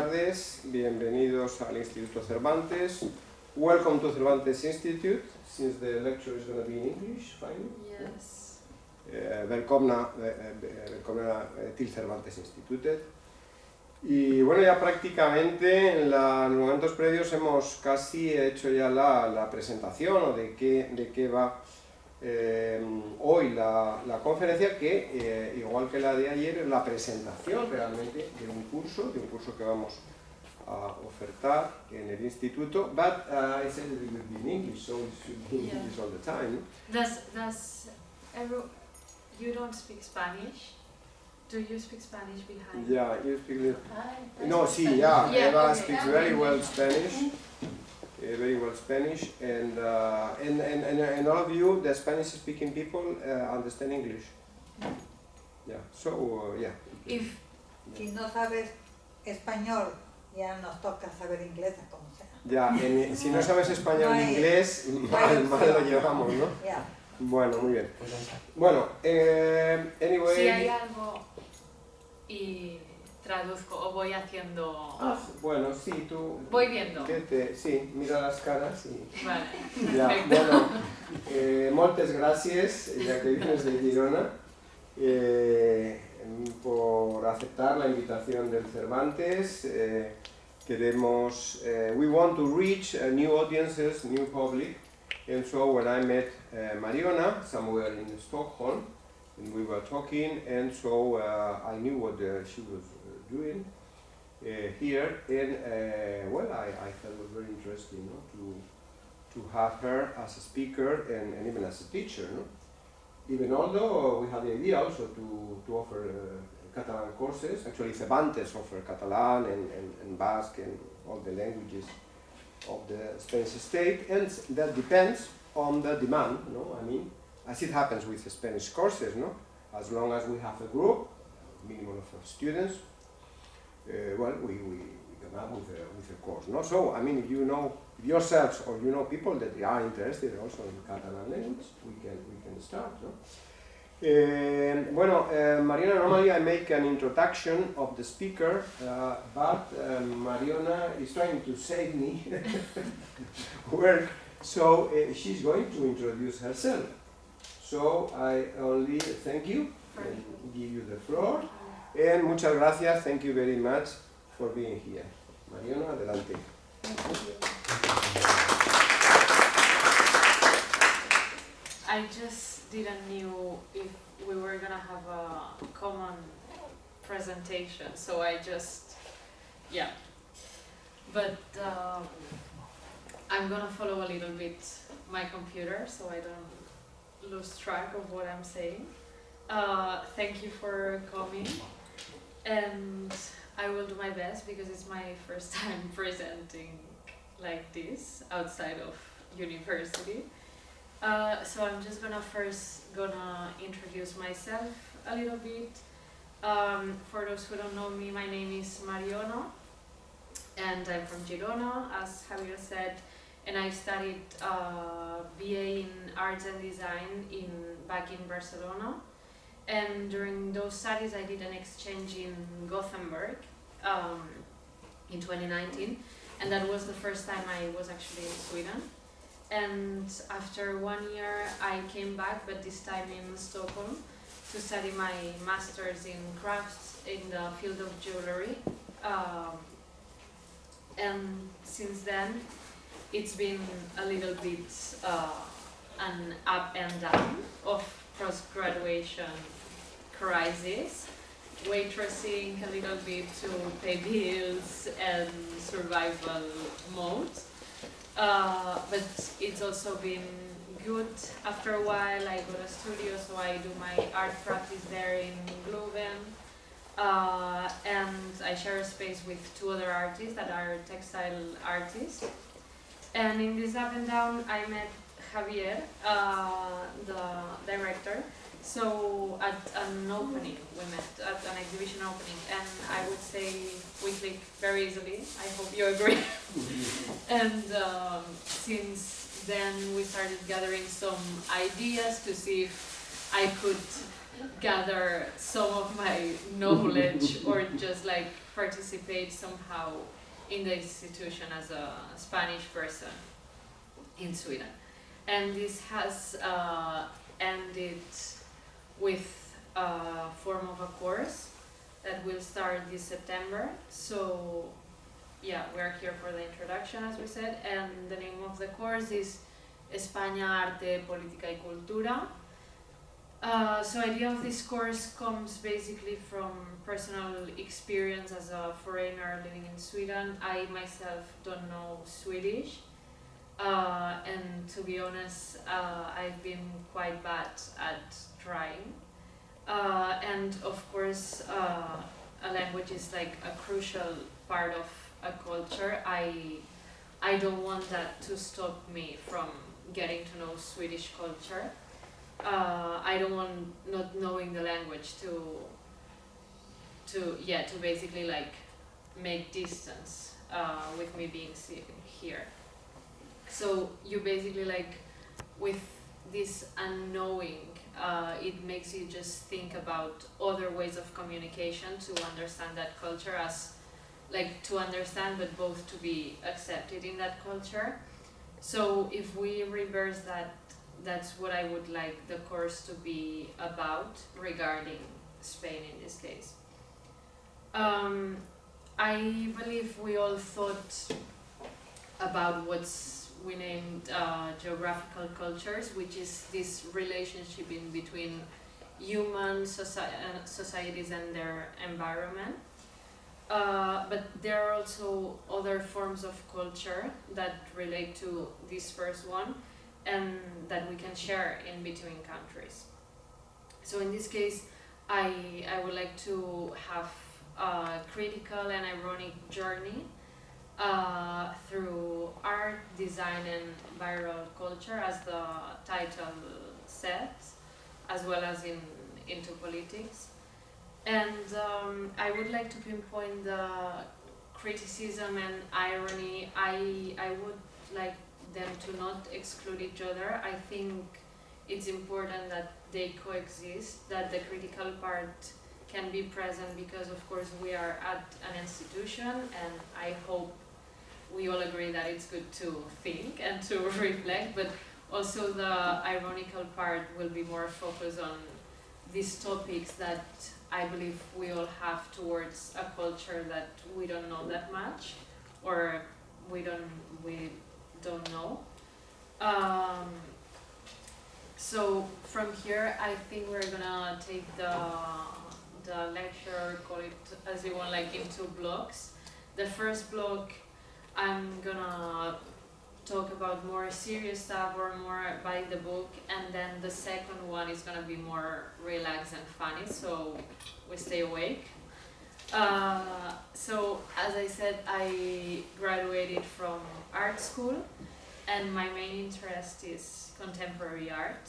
tardes, bienvenidos al Instituto Cervantes. Welcome to Cervantes Institute, since the lecture is going to be in English, fine? Yes. Välkomna till Cervantes Institutet. Y bueno, ya prácticamente en los momentos previos hemos casi hecho ya la presentación o de qué va hoy la conferencia, que igual que la de ayer es la presentación realmente de un curso que vamos a ofertar en el instituto, but I said it will be in English, so it should be in English all the time. You don't speak Spanish? Do you speak Spanish behind? Yeah, you speak little. No, speak sí, Spanish. yeah, Yeah, Eva okay. speaks very well Spanish, and all of you, the Spanish-speaking people, understand English. Yeah, so yeah. If Si no sabes español, ya nos toca saber inglés, como sea. Ya, si no sabes español ni inglés, mal lo llevamos, ¿no? Yeah. Bueno, muy bien. Bueno, anyway... si hay algo y traduzco o voy haciendo... bueno, sí, tú... Voy viendo. Sí, mira las caras y... Vale, Ya, perfecto. bueno, moltes gràcies, ja que vienes de Girona, por aceptar la invitación del Cervantes. We want to reach new audiences, new public, and so when I met Mariona somewhere in Stockholm, and we were talking, and so I knew what she was doing here, and well, I thought it was very interesting, no? to have her as a speaker and even as a teacher, no? Even although we had the idea also to offer Catalan courses. Actually Cervantes offer Catalan and Basque and all the languages of the Spanish state, and that depends on the demand, no? I mean, as it happens with the Spanish courses, no? As long as we have a group, minimum of students, well, we come up with a course, no? So, I mean, if you know yourselves or you know people that are interested also in Catalan language, we can start, no? Mariona, normally I make an introduction of the speaker, but Mariona is trying to save me work, so she's going to introduce herself. So I only thank you and give you the floor. And muchas gracias, thank you very much for being here. Mariona, adelante. I just didn't know if we were gonna have a common presentation, so I just, yeah. But I'm gonna follow a little bit my computer so I don't lose track of what I'm saying. Thank you for coming, and I will do my best because it's my first time presenting like this outside of university. So I'm just first gonna introduce myself a little bit. For those who don't know me, my name is Mariona, and I'm from Girona, as Javier said, and I studied BA in Art and Design back in Barcelona. And during those studies I did an exchange in Gothenburg in 2019, and that was the first time I was actually in Sweden. And after 1 year I came back, but this time in Stockholm, to study my master's in crafts in the field of jewelry. And since then it's been a little bit an up and down of post-graduation crisis, waitressing a little bit to pay bills and survival mode. But it's also been good. After a while I go to studio, so I do my art practice there in Gluben, and I share a space with 2 other artists that are textile artists. And in this up and down I met Javier, the director. So at an opening, we met at an exhibition opening, and I would say we clicked very easily. I hope you agree. And since then we started gathering some ideas to see if I could gather some of my knowledge or just like participate somehow in the institution as a Spanish person in Sweden. And this has ended with a form of a course that will start this September. So yeah, we're here for the introduction, as we said, and the name of the course is España, Arte, política y cultura. So idea of this course comes basically from personal experience as a foreigner living in Sweden. I myself don't know Swedish, and to be honest, I've been quite bad at trying. And of course, a language is like a crucial part of a culture. I don't want that to stop me from getting to know Swedish culture. I don't want not knowing the language to basically like make distance with me being here. So you basically like with this unknowing, it makes you just think about other ways of communication to understand that culture as like to understand but both to be accepted in that culture. So if we reverse that, that's what I would like the course to be about regarding Spain in this case. I believe we all thought about what's we named geographical cultures, which is this relationship in between human societies and their environment. But there are also other forms of culture that relate to this first one and that we can share in between countries. So in this case, I would like to have a critical and ironic journey through art, design and viral culture, as the title says, as well as into politics. And I would like to pinpoint the criticism and irony. I would like them to not exclude each other. I think it's important that they coexist, that the critical part can be present because of course we are at an institution and I hope we all agree that it's good to think and to reflect, but also the ironical part will be more focused on these topics that I believe we all have towards a culture that we don't know that much or we don't know. So from here I think we're gonna take the lecture, or call it as you want, like into blocks. The first block I'm gonna talk about more serious stuff or more by the book, and then the second one is gonna be more relaxed and funny, so we stay awake. So as I said, I graduated from art school and my main interest is contemporary art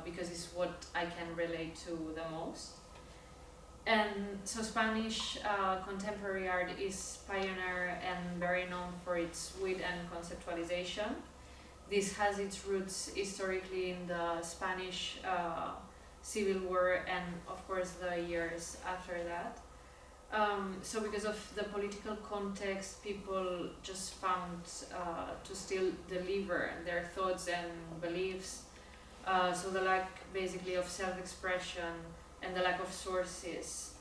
because it's what I can relate to the most. And so Spanish contemporary art is pioneer and very known for its wit and conceptualization. This has its roots historically in the Spanish Civil War and of course the years after that. So because of the political context, people just found to still deliver their thoughts and beliefs. So the lack basically of self-expression and the lack of sources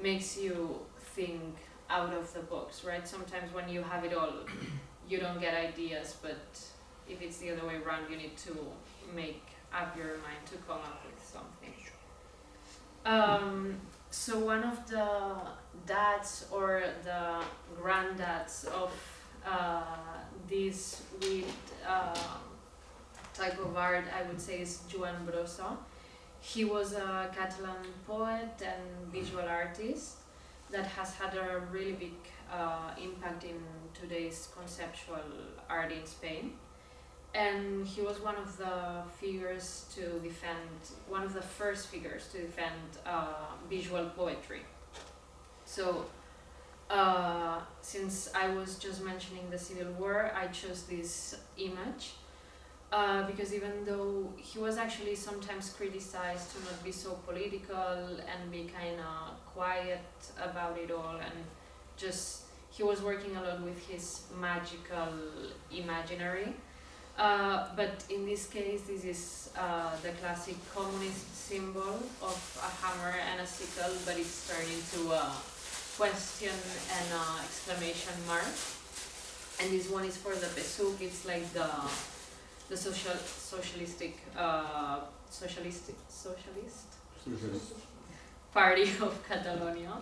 makes you think out of the box, right? Sometimes when you have it all, you don't get ideas, but if it's the other way around, you need to make up your mind to come up with something. So one of the dads or the granddads of this weird type of art, I would say, is Joan Brossa. He was a Catalan poet and visual artist that has had a really big impact in today's conceptual art in Spain. And he was one of the figures to defend, one of the first figures to defend visual poetry. So since I was just mentioning the Civil War, I chose this image. because even though he was actually sometimes criticized to not be so political and be kind of quiet about it all, and just he was working a lot with his magical imaginary. But in this case, this is the classic communist symbol of a hammer and a sickle, but it's turned into a question and an exclamation mark. And this one is for the PSUC. It's like the socialist party of Catalonia,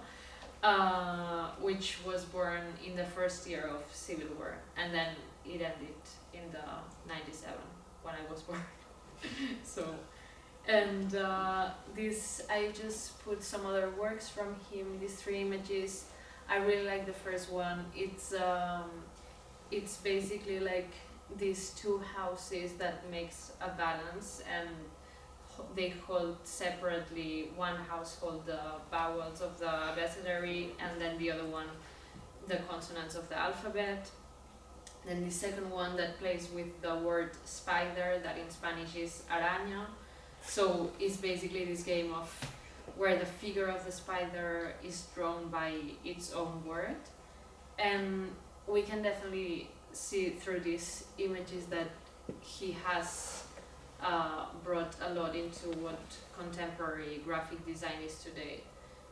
which was born in the first year of civil war, and then it ended in the 97 when I was born. So, and this, I just put some other works from him, these 3 images. I really like the first one. It's basically like these 2 houses that makes a balance, and they hold separately. One house hold the vowels of the abecedary, and then the other one the consonants of the alphabet. Then the second one that plays with the word spider, that in Spanish is araña. So it's basically this game of where the figure of the spider is drawn by its own word. And we can definitely see through these images that he has brought a lot into what contemporary graphic design is today.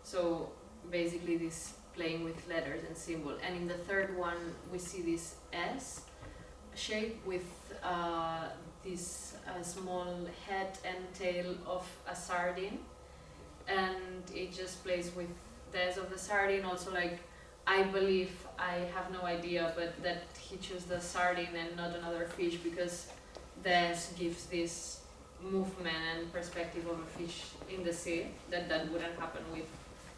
So basically this playing with letters and symbols. And in the third one we see this S shape with this small head and tail of a sardine, and it just plays with the S of the sardine. Also, like, I believe, I have no idea, but that he chose the sardine and not another fish because the S gives this movement and perspective of a fish in the sea that wouldn't happen with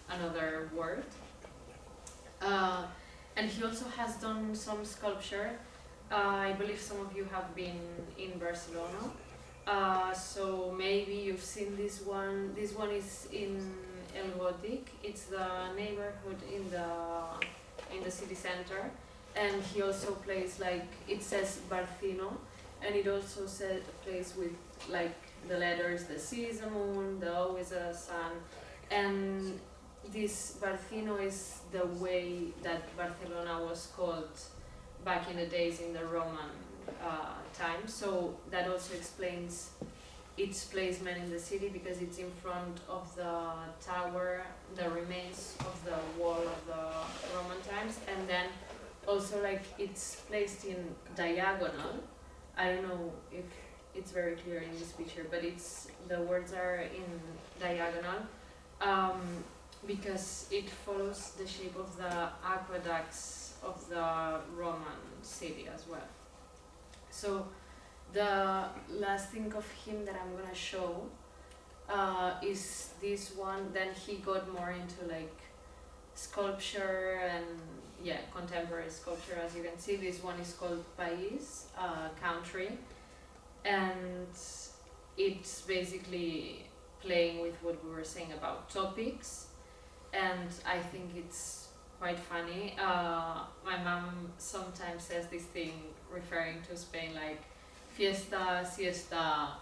another word. And he also has done some sculpture. I believe some of you have been in Barcelona, so maybe you've seen this one. This one is in El Gòtic. It's the neighborhood in the city center, and he also plays, like, it says Barcino, and it also plays with like the letters, the C is a moon, the O is a sun, and this Barcino is the way that Barcelona was called back in the days in the Roman time. So that also explains its placement in the city, because it's in front of the tower, the remains of the wall of the Roman times, and then also like it's placed in diagonal. I don't know if it's very clear in this picture, but the words are in diagonal. Because it follows the shape of the aqueducts of the Roman city as well. So the last thing of him that I'm gonna show is this one. Then he got more into like sculpture and contemporary sculpture. As you can see, this one is called País, country, and it's basically playing with what we were saying about topics. And I think it's quite funny. My mom sometimes says this thing referring to Spain, like fiesta, siesta,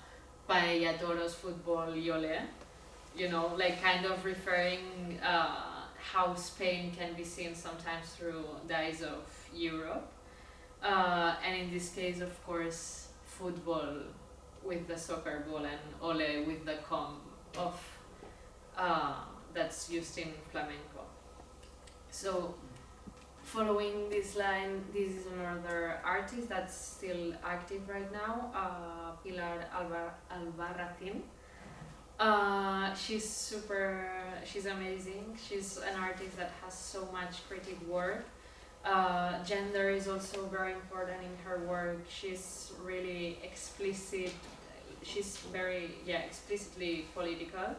paella, toros, football, yole. You know, like kind of referring how Spain can be seen sometimes through the eyes of Europe. And in this case, of course, football with the soccer ball, and ole with the comb of that's used in flamenco. So following this line, this is another artist that's still active right now, Pilar Albarracin. She's amazing. She's an artist that has so much creative work. Gender is also very important in her work. She's really explicit. She's very explicitly political.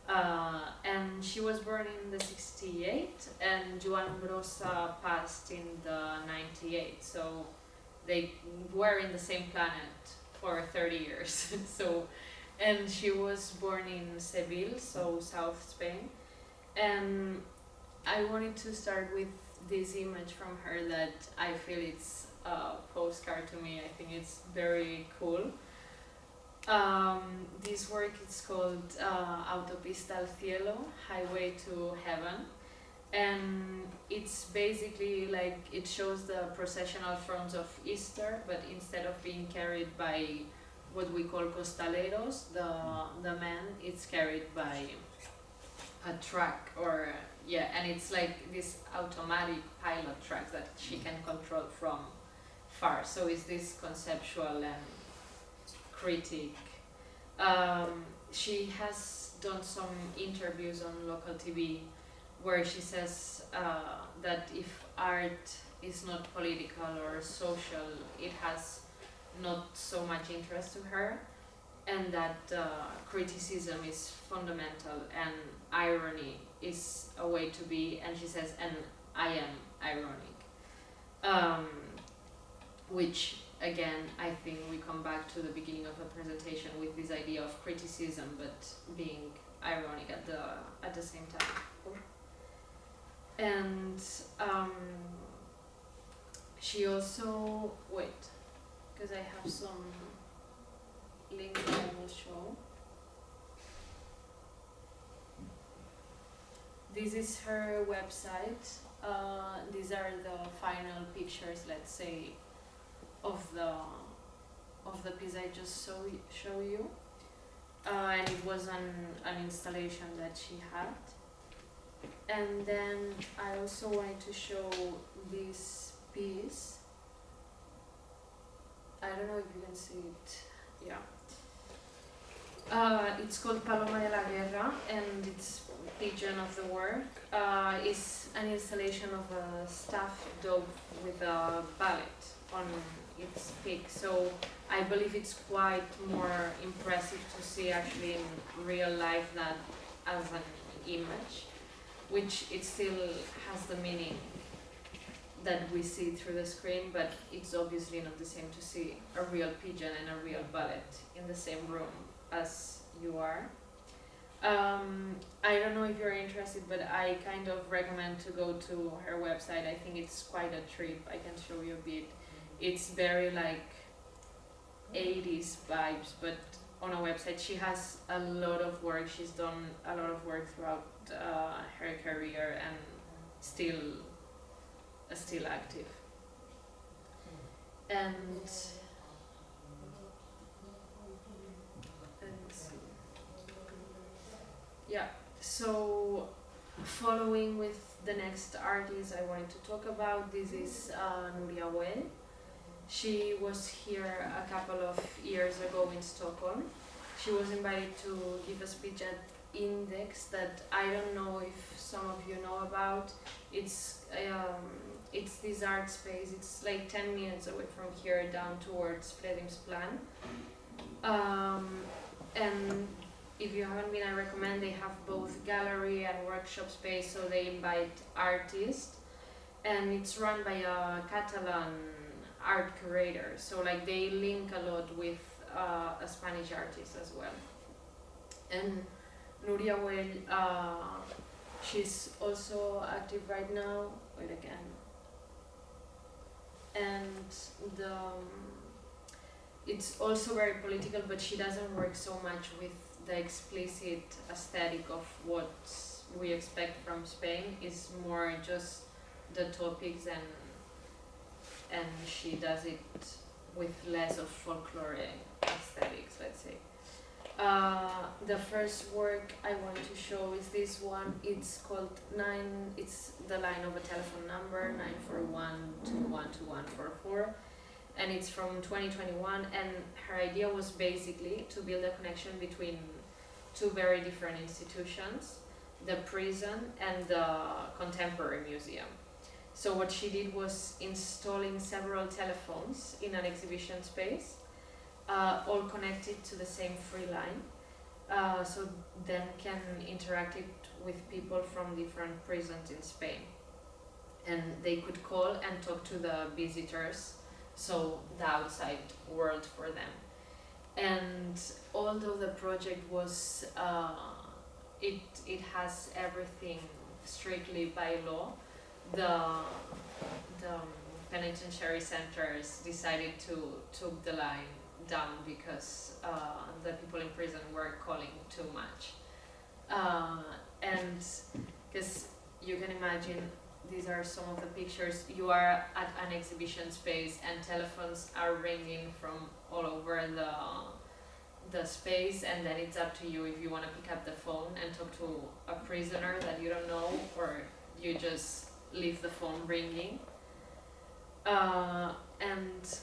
And she was born in the 68, and Joan Brossa passed in the 98. So they were in the same planet for 30 years. So, and she was born in Seville, so South Spain. And I wanted to start with this image from her that I feel it's postcard to me. I think it's very cool. This work is called Autopista al Cielo, Highway to Heaven, and it's basically like it shows the processional thrones of Easter, but instead of being carried by what we call costaleros, the man, it's carried by a truck, or and it's like this automatic pilot truck that she can control from far. So it's this conceptual and critic. She has done some interviews on local TV where she says that if art is not political or social, it has not so much interest to her, and that criticism is fundamental and irony is a way to be, and she says, and I am ironic. Which again, I think we come back to the beginning of the presentation with this idea of criticism, but being ironic at the same time. And she also, because I have some links that I will show. This is her website. These are the final pictures, let's say, of the piece I just show you, and it was an installation that she had. And then I also wanted to show this piece. I don't know if you can see it. Yeah. It's called Paloma de la Guerra, and it's pigeon of the work. It's an installation of a stuffed dog with a ballet on its peak. So I believe it's quite more impressive to see actually in real life than as an image, which it still has the meaning that we see through the screen, but it's obviously not the same to see a real pigeon and a real ballet in the same room as you are. I don't know if you're interested, but I kind of recommend to go to her website. I think it's quite a trip. I can show you a bit. It's very like 80s vibes, but on a website. She has a lot of work. She's done a lot of work throughout her career and still active. And yeah, so following with the next artist I wanted to talk about, this is Nuria Well. She was here a couple of years ago in Stockholm. She was invited to give a speech at Index that I don't know if some of you know about. It's this art space. It's like 10 minutes away from here down towards Fredhimsplan. And if you haven't been, I recommend. They have both gallery and workshop space, so they invite artists, and it's run by a Catalan art curator, so like they link a lot with a Spanish artist as well. And Nuria Well, she's also active right now. Wait again. And it's also very political, but she doesn't work so much with the explicit aesthetic of what we expect from Spain. It's more just the topics, and she does it with less of folklore aesthetics, let's say. The first work I want to show is this one. It's called it's the line of a telephone number, 941212144. And it's from 2021, and her idea was basically to build a connection between two very different institutions, the prison and the Contemporary Museum. So what she did was installing several telephones in an exhibition space, all connected to the same free line, so then can interact it with people from different prisons in Spain. And they could call and talk to the visitors, so the outside world for them. And although the project was, it has everything strictly by law, the penitentiary centers decided to took the line down because the people in prison were calling too much. And because you can imagine, these are some of the pictures. You are at an exhibition space and telephones are ringing from all over the space, and then it's up to you if you want to pick up the phone and talk to a prisoner that you don't know, or you just leave the phone ringing. And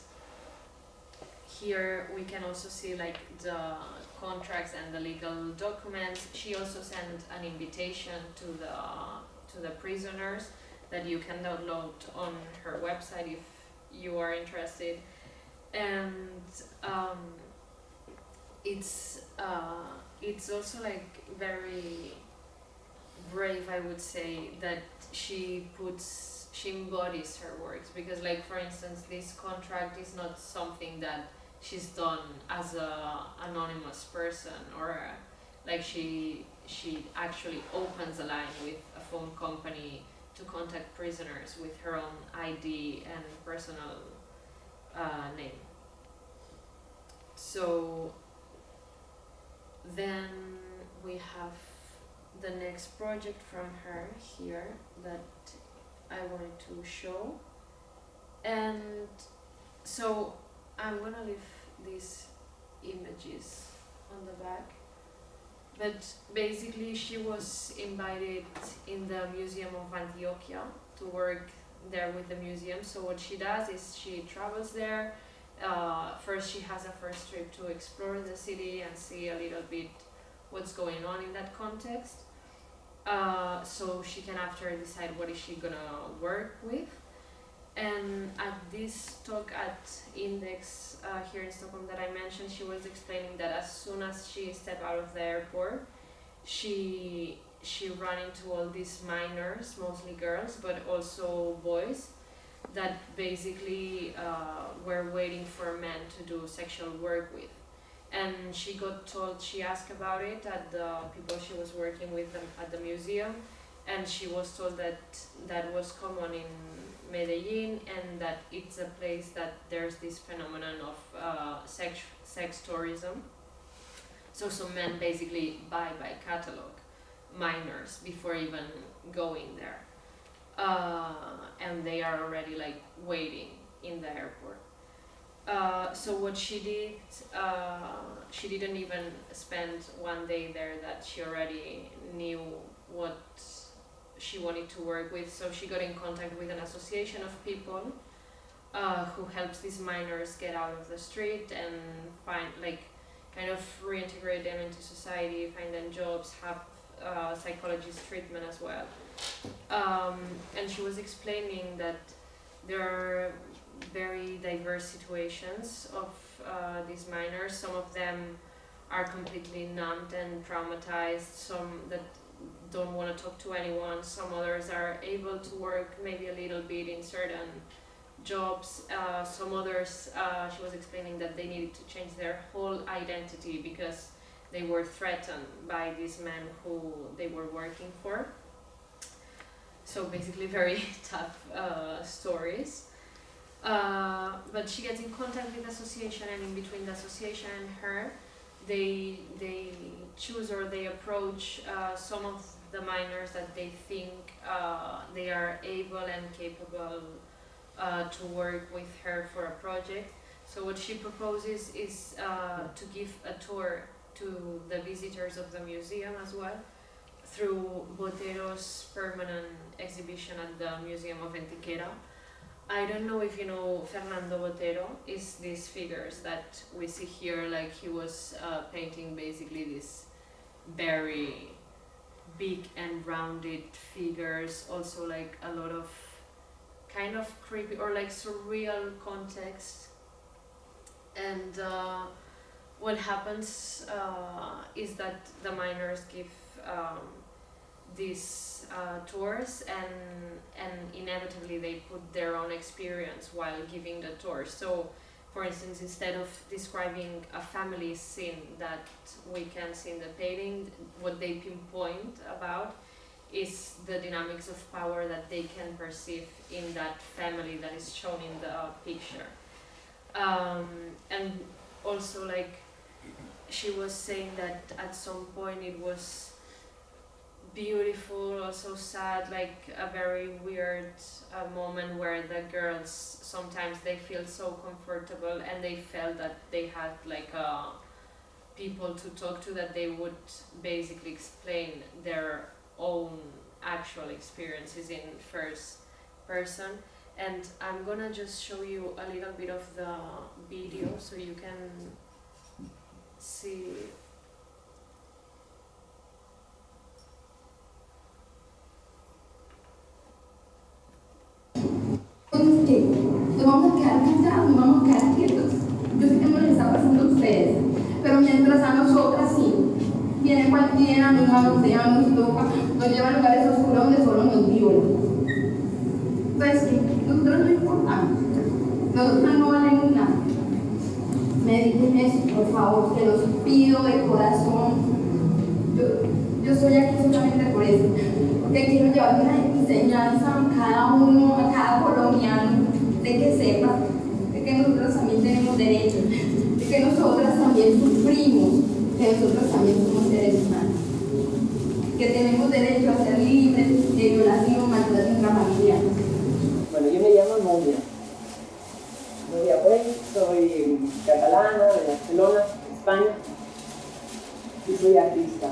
here we can also see like the contracts and the legal documents. She also sent an invitation to the prisoners that you can download on her website if you are interested. And it's also like very brave, I would say, that she embodies her works, because like for instance this contract is not something that she's done as a anonymous person, or like she actually opens a line with a phone company to contact prisoners with her own ID and personal name. So then we have the next project from her here that I wanted to show. And so I'm gonna leave these images on the back. But basically she was invited in the Museum of Antioquia to work there with the museum. So what she does is she travels there. First she has a first trip to explore the city and see a little bit what's going on in that context. So she can after decide what is she gonna work with. And at this talk at Index here in Stockholm that I mentioned, she was explaining that as soon as she stepped out of the airport, she ran into all these minors, mostly girls, but also boys, that basically were waiting for men to do sexual work with. And she got told, she asked about it at the people she was working with them at the museum, and she was told that that was common in Medellin, and that it's a place that there's this phenomenon of sex tourism. So some men basically buy by catalog minors before even going there. And they are already like waiting in the airport. So what she did, she didn't even spend one day there, that she already knew what she wanted to work with. So she got in contact with an association of people who helps these minors get out of the street and find, like, kind of reintegrate them into society, find them jobs, have psychologist treatment as well. And she was explaining that there are very diverse situations of these minors. Some of them are completely numbed and traumatized, some that don't want to talk to anyone, some others are able to work maybe a little bit in certain jobs, some others, she was explaining that they needed to change their whole identity because they were threatened by these men who they were working for. So basically very tough stories. But she gets in contact with the association, and in between the association and her, they choose, or they approach some of the minors that they think they are able and capable to work with her for a project. So what she proposes is to give a tour to the visitors of the museum as well, through Botero's permanent exhibition at the Museum of Antiquera. I don't know if you know Fernando Botero, is these figures that we see here, like he was painting basically these very big and rounded figures, also like a lot of kind of creepy or like surreal context. And what happens is that the miners give these tours, and inevitably they put their own experience while giving the tour. So for instance, instead of describing a family scene that we can see in the painting, what they pinpoint about is the dynamics of power that they can perceive in that family that is shown in the picture. And also, like, she was saying that at some point it was beautiful, also sad, like a very weird moment where the girls sometimes they feel so comfortable and they felt that they had like people to talk to, that they would basically explain their own actual experiences in first person. And I'm gonna just show you a little bit of the video so you can see. Nos vamos a quedar callados, nos vamos a quedar quietos. Yo sé que no les está pasando a ustedes, pero mientras a nosotras sí. Viene cualquiera, nos manotea, nos toca, nos lleva a lugares oscuros donde solo nos violan. Pues sí, nosotros no importamos. Nosotras no valemos nada. Mediten eso, por favor, se los pido de corazón. Yo estoy aquí solamente por eso, porque quiero llevar una enseñanza a cada uno, a cada colombiano, de que sepa de que nosotros también tenemos derechos, de que nosotras también sufrimos, que nosotros también somos seres humanos, que tenemos derecho a ser libres de violación, maltrato intrafamiliar. Bueno, yo me llamo Nuria Buey, soy catalana, de Barcelona, España, y soy artista.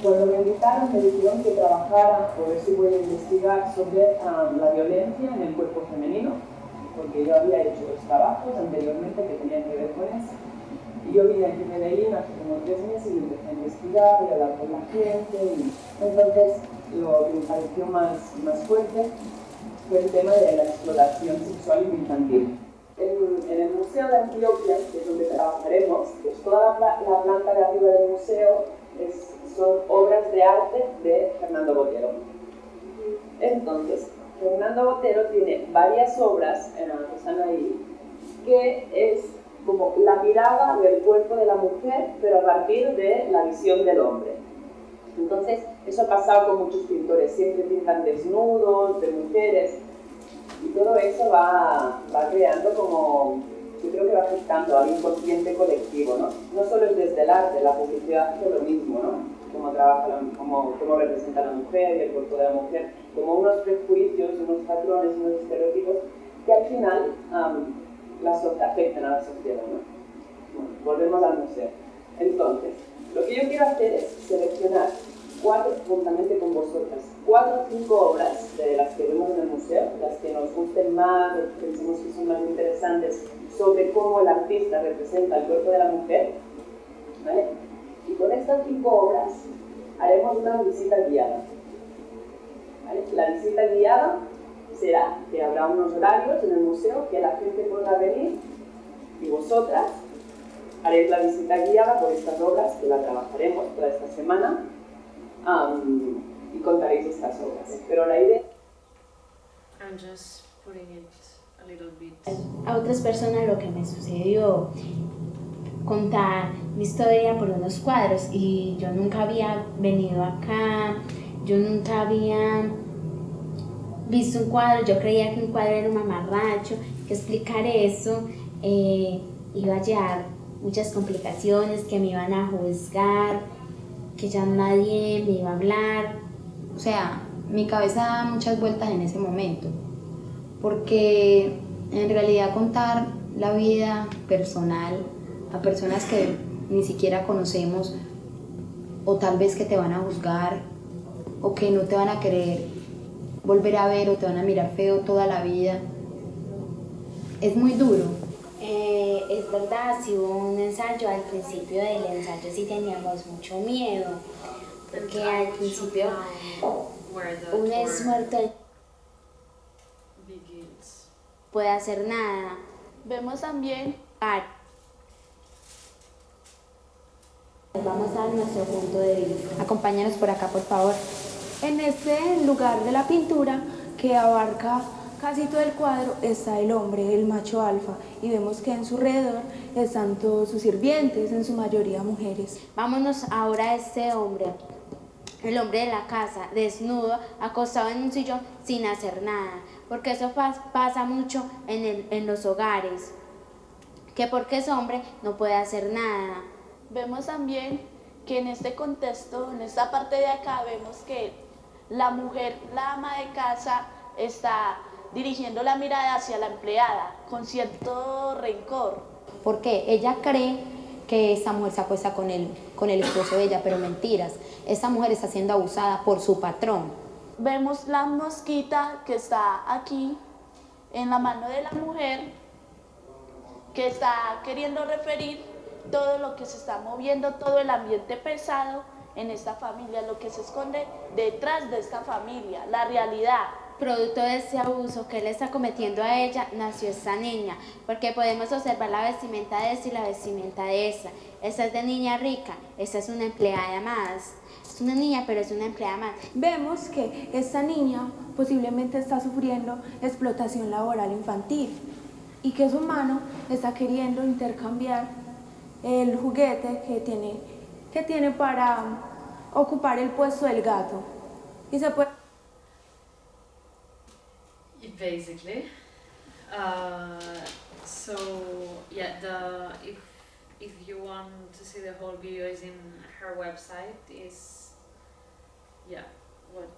Cuando me invitaron me dijeron que trabajara, o ver si voy a investigar sobre la violencia en el cuerpo femenino, porque yo había hecho los trabajos anteriormente que tenían que ver con eso. Y yo vine aquí a Medellín hace como 3 meses y empecé a investigar y a hablar con la gente. Y entonces lo que me pareció más fuerte fue el tema de la explotación sexual infantil. En el Museo de Antioquia, que es donde trabajaremos, pues toda la planta de arriba del museo son obras de arte de Fernando Botero. Entonces, Fernando Botero tiene varias obras que están ahí, que es como la mirada del cuerpo de la mujer, pero a partir de la visión del hombre. Entonces, eso ha pasado con muchos pintores, siempre pintan desnudos, de mujeres, y todo eso va creando como, yo creo que va afectando al inconsciente colectivo, ¿no? No solo es desde el arte, la publicidad hace lo mismo, ¿no? Cómo trabaja, cómo representa a la mujer y el cuerpo de la mujer, como unos prejuicios, unos patrones, unos estereotipos que al final afectan a la sociedad, ¿no? Bueno, volvemos al museo. Entonces, lo que yo quiero hacer es seleccionar juntamente con vosotras, 4 o 5 obras de las que vemos en el museo, las que nos gusten más, o que pensemos que son más interesantes, sobre cómo el artista representa el cuerpo de la mujer, ¿vale? Y con estas 5 obras haremos una visita guiada, ¿vale? La visita guiada será que habrá unos horarios en el museo que la gente podrá venir y vosotras haréis la visita guiada por estas obras que la trabajaremos toda esta semana y contaréis estas obras. Pero la idea... I'm just putting it a little bit. A otras personas lo que me sucedió, contar mi historia por unos cuadros, y yo nunca había venido acá, yo nunca había visto un cuadro, yo creía que un cuadro era un mamarracho, que explicar eso iba a llevar muchas complicaciones, que me iban a juzgar, que ya nadie me iba a hablar. O sea, mi cabeza da muchas vueltas en ese momento, porque en realidad contar la vida personal a personas que ni siquiera conocemos, o tal vez que te van a juzgar, o que no te van a querer volver a ver, o te van a mirar feo toda la vida, es muy duro. Es verdad, si hubo un ensayo, al principio del ensayo sí teníamos mucho miedo, porque al principio un es muerto no puede hacer nada. Vemos también, vamos a dar nuestro punto de vista. Acompáñanos por acá, por favor. en este lugar de la pintura que abarca casi todo el cuadro, está el hombre, el macho alfa, y vemos que en su alrededor están todos sus sirvientes, en su mayoría mujeres. Vámonos ahora a este hombre. el hombre de la casa, desnudo, acostado en un sillón sin hacer nada, porque eso pasa mucho en los hogares, que porque es hombre no puede hacer nada. Vemos también que en este contexto, en esta parte de acá, vemos que la mujer, la ama de casa, está dirigiendo la mirada hacia la empleada con cierto rencor. Porque ella cree que esa mujer se acuesta con el esposo de ella, pero mentiras. Esa mujer está siendo abusada por su patrón. Vemos la mosquita que está aquí en la mano de la mujer, que está queriendo referir todo lo que se está moviendo, todo el ambiente pesado en esta familia, lo que se esconde detrás de esta familia, la realidad. Producto de ese abuso que él está cometiendo a ella, nació esta niña, porque podemos observar la vestimenta de esta y la vestimenta de esa. Esta es de niña rica, esta es una empleada más. Es una niña, pero es una empleada más. Vemos que esta niña posiblemente está sufriendo explotación laboral infantil y que su mano está queriendo intercambiar el juguete que tiene para ocupar el puesto del gato. Y se puede... Basically, so yeah, if you want to see the whole video, is in her website. Is what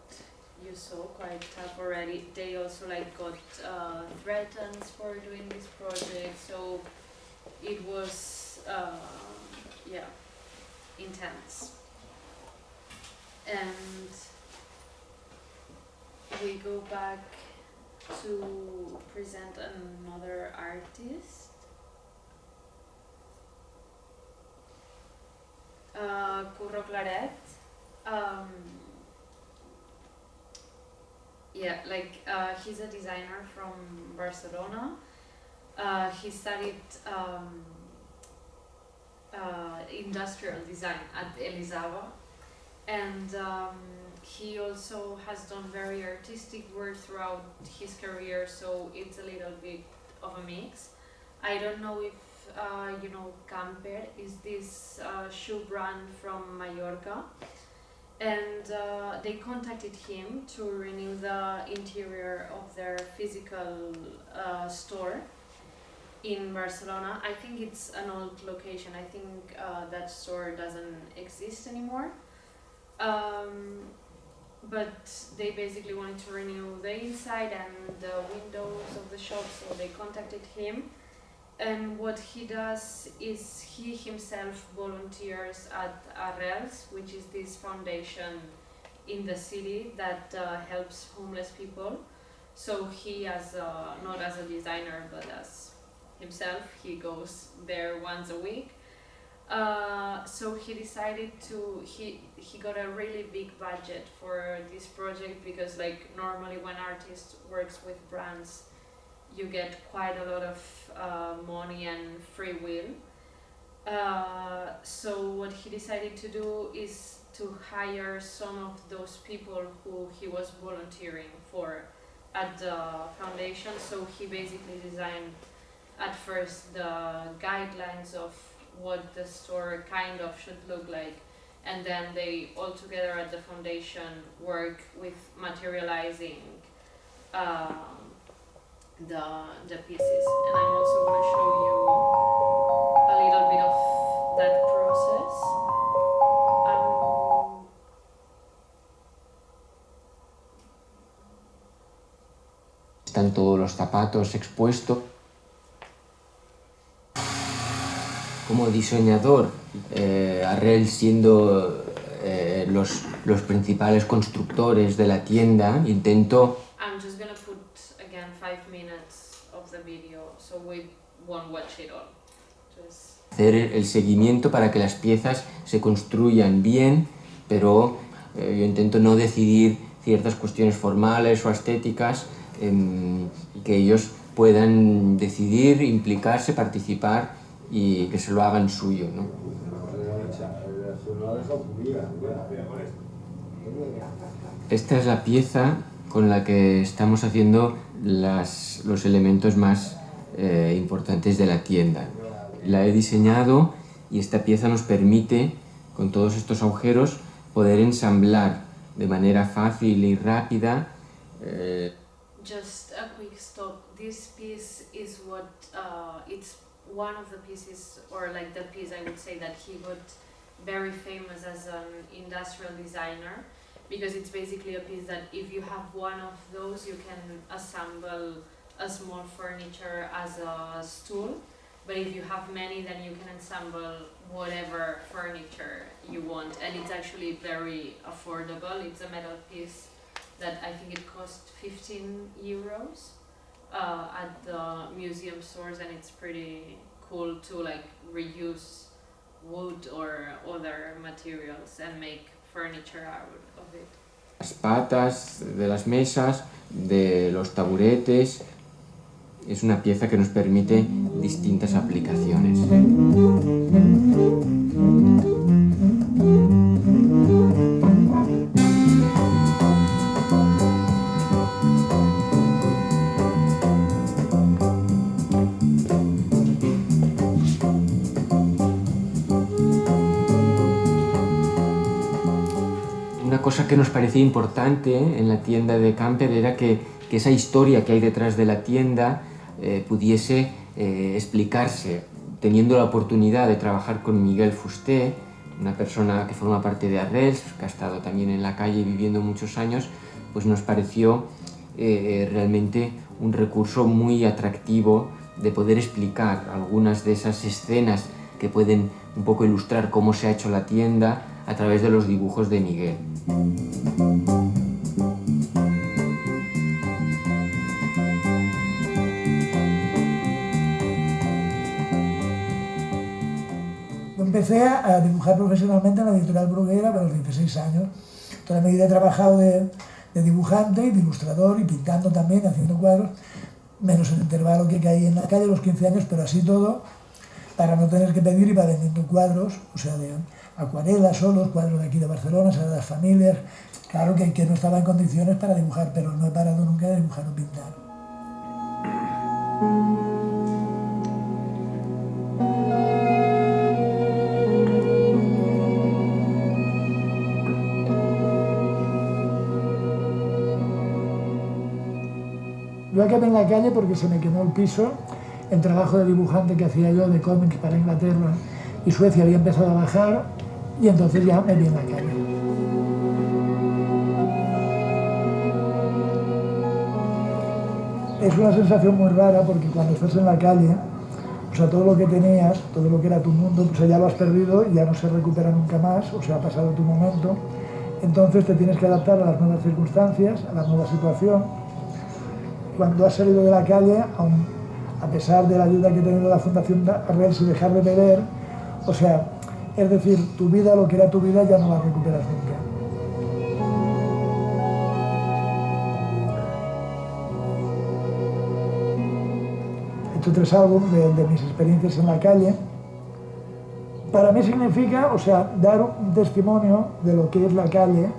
you saw quite tough already. They also like got threatened for doing this project, so it was intense. And we go back to present another artist. Curro Claret. He's a designer from Barcelona. He studied industrial design at Elisava, and he also has done very artistic work throughout his career, so it's a little bit of a mix. I don't know if you know Camper is this shoe brand from Mallorca, and they contacted him to renew the interior of their physical store in Barcelona. I think it's an old location. I think that store doesn't exist anymore. But they basically wanted to renew the inside and the windows of the shop, so they contacted him. And what he does is he himself volunteers at Arrels, which is this foundation in the city that helps homeless people. So he, not as a designer, but as himself, he goes there once a week. So he decided he got a really big budget for this project, because like normally when artist works with brands, you get quite a lot of money and free will. So what he decided to do is to hire some of those people who he was volunteering for at the foundation. So he basically designed at first the guidelines of what the store kind of should look like, and then they all together at the foundation work with materializing the pieces. And I'm also going to show you a little bit of that process. Están todos los zapatos expuestos. Como diseñador, Arrel siendo los principales constructores de la tienda, intento I'm just gonna put again 5 minutes of the video, so we won't watch it all. hacer el seguimiento para que las piezas se construyan bien, pero yo intento no decidir ciertas cuestiones formales o estéticas, que ellos puedan decidir, implicarse, participar y que se lo hagan suyo, ¿no? Esta es la pieza con la que estamos haciendo los elementos más importantes de la tienda. La he diseñado y esta pieza nos permite, con todos estos agujeros, poder ensamblar de manera fácil y rápida. Just a quick stop. This piece is what it's one of the pieces, or like the piece I would say that he got very famous as an industrial designer, because it's basically a piece that if you have one of those, you can assemble a small furniture as a stool. But if you have many, then you can assemble whatever furniture you want, and it's actually very affordable. It's a metal piece that I think it cost 15 euros at the museum stores, and it's pretty cool to like reuse wood or other materials and make furniture out of it. Las patas de las mesas, de los taburetes, es una pieza que nos permite distintas aplicaciones. Una cosa que nos parecía importante en la tienda de Camper era que esa historia que hay detrás de la tienda pudiese explicarse. Teniendo la oportunidad de trabajar con Miguel Fusté, una persona que forma parte de Arrels, que ha estado también en la calle viviendo muchos años, pues nos pareció realmente un recurso muy atractivo de poder explicar algunas de esas escenas que pueden un poco ilustrar cómo se ha hecho la tienda a través de los dibujos de Miguel. Empecé a dibujar profesionalmente en la editorial Bruguera a los 16 años. Toda mi vida he trabajado de dibujante y de ilustrador y pintando también, haciendo cuadros, menos el intervalo que caí en la calle a los 15 años, pero así todo, para no tener que pedir, iba vendiendo cuadros, o sea, de acuarelas, solos, cuadros de aquí de Barcelona, Sagradas Familias. Claro que no estaba en condiciones para dibujar, pero no he parado nunca de dibujar o pintar. Yo acabé en la calle porque se me quemó el piso. El trabajo de dibujante que hacía yo de cómics para Inglaterra y Suecia había empezado a bajar y entonces ya me vi en la calle. Es una sensación muy rara porque cuando estás en la calle, o sea, todo lo que tenías, todo lo que era tu mundo, pues ya lo has perdido y ya no se recupera nunca más, o sea, ha pasado tu momento. Entonces te tienes que adaptar a las nuevas circunstancias, a la nueva situación. Cuando has salido de la calle, a pesar de la ayuda que ha tenido la Fundación Arrels y dejar de beber, o sea, es decir, tu vida, lo que era tu vida, ya no la recuperas nunca. He hecho 3 álbumes de mis experiencias en la calle. Para mí significa, o sea, dar un testimonio de lo que es la calle,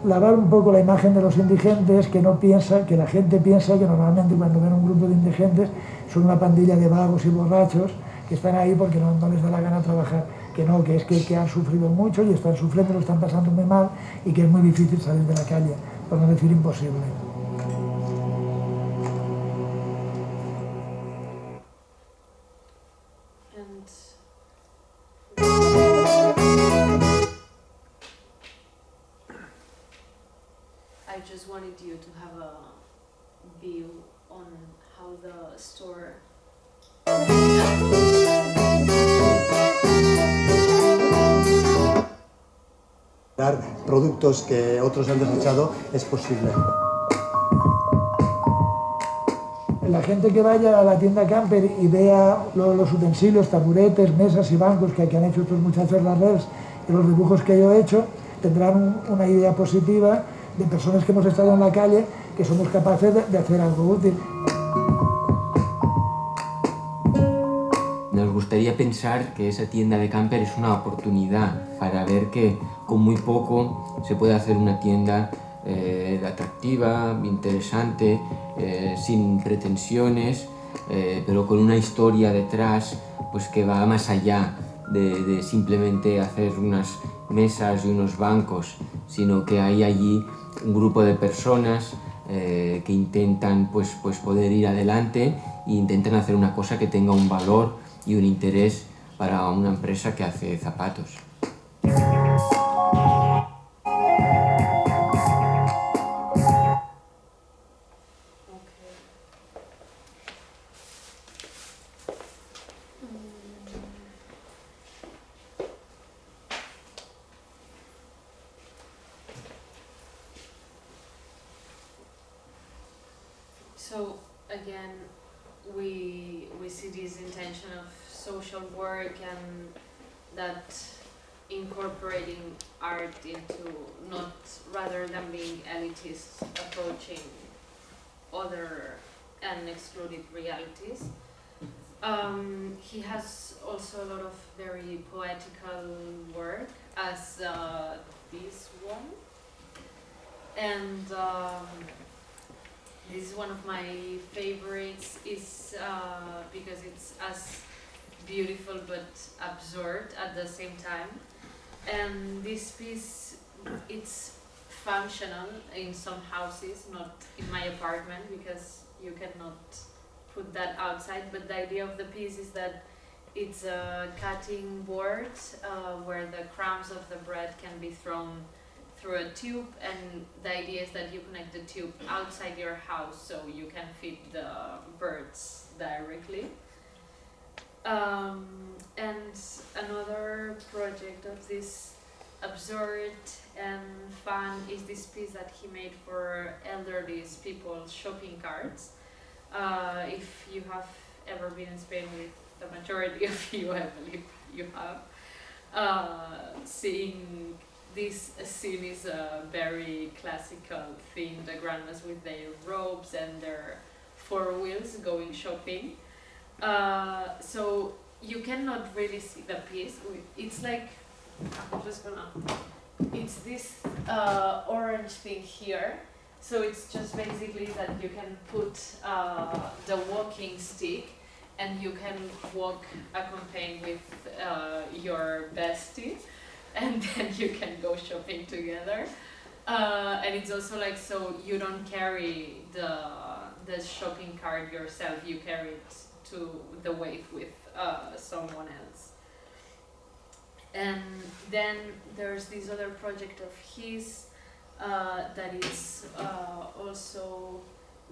lavar un poco la imagen de los indigentes, que la gente piensa que normalmente cuando ven un grupo de indigentes son una pandilla de vagos y borrachos que están ahí porque no les da la gana trabajar, que no, que es que han sufrido mucho y están sufriendo, lo están pasando muy mal y que es muy difícil salir de la calle, por no decir imposible. I just wanted you to have a view on how the store. Dar productos que otros han desechado es posible. La gente que vaya a la tienda Camper y vea los utensilios, taburetes, mesas y bancos que han hecho estos muchachos Arrels y los dibujos que yo he hecho, tendrán una idea positiva de personas que hemos estado en la calle, que somos capaces de hacer algo útil. Nos gustaría pensar que esa tienda de Camper es una oportunidad para ver que con muy poco se puede hacer una tienda atractiva, interesante, sin pretensiones, pero con una historia detrás pues, que va más allá de simplemente hacer unas mesas y unos bancos, sino que hay allí un grupo de personas que intentan pues poder ir adelante e intentan hacer una cosa que tenga un valor y un interés para una empresa que hace zapatos. So again, we see this intention of social work and that incorporating art into not rather than being elitist, approaching other and excluded realities. He has also a lot of very poetical work, as this one, and this is one of my favorites, is because it's as beautiful but absurd at the same time. And this piece, it's functional in some houses, not in my apartment because you cannot put that outside, but the idea of the piece is that it's a cutting board where the crumbs of the bread can be thrown through a tube, and the idea is that you connect the tube outside your house so you can feed the birds directly. And another project of this absurd and fun is this piece that he made for elderly people's shopping carts. If you have ever been in Spain, with the majority of you, I believe you have, seeing this scene is a very classical thing, the grandmas with their robes and their four wheels going shopping. So you cannot really see the piece. It's like, I'm just gonna, it's this orange thing here. So it's just basically that you can put the walking stick and you can walk accompanied with your bestie, and then you can go shopping together. And it's also like, so you don't carry the shopping cart yourself, you carry it to the weight with someone else. And then there's this other project of his that is also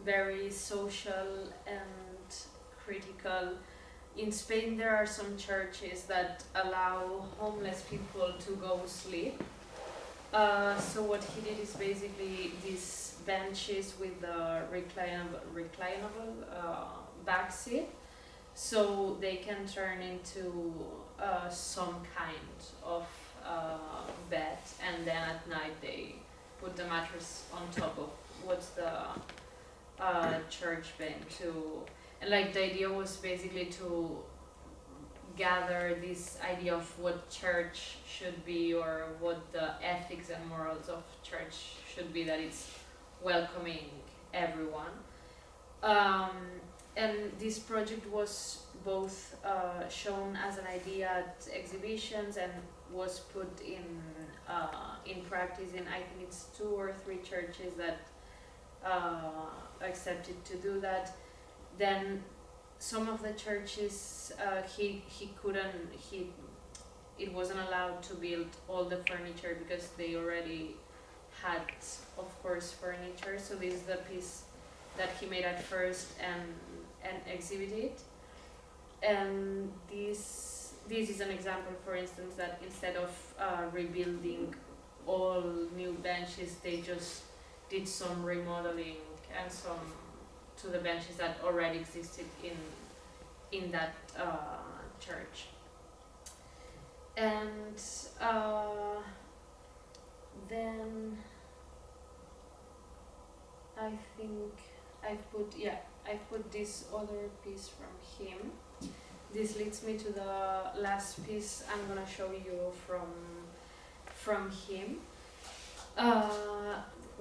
very social and critical. In Spain there are some churches that allow homeless people to go sleep. So what he did is basically these benches with a reclinable back seat, so they can turn into some kind of bed, and then at night they put the mattress on top of what's the church bench to, and like the idea was basically to gather this idea of what church should be, or what the ethics and morals of church should be, that it's welcoming everyone. And this project was both shown as an idea at exhibitions and was put in practice in, I think it's 2 or 3 churches that accepted to do that. Then some of the churches it wasn't allowed to build all the furniture because they already had, of course, furniture. So this is the piece that he made at first and exhibited. And this is an example, for instance, that instead of rebuilding all new benches, they just did some remodeling and some to the benches that already existed in that church. And then I think I put this other piece from him. This leads me to the last piece I'm gonna show you from him,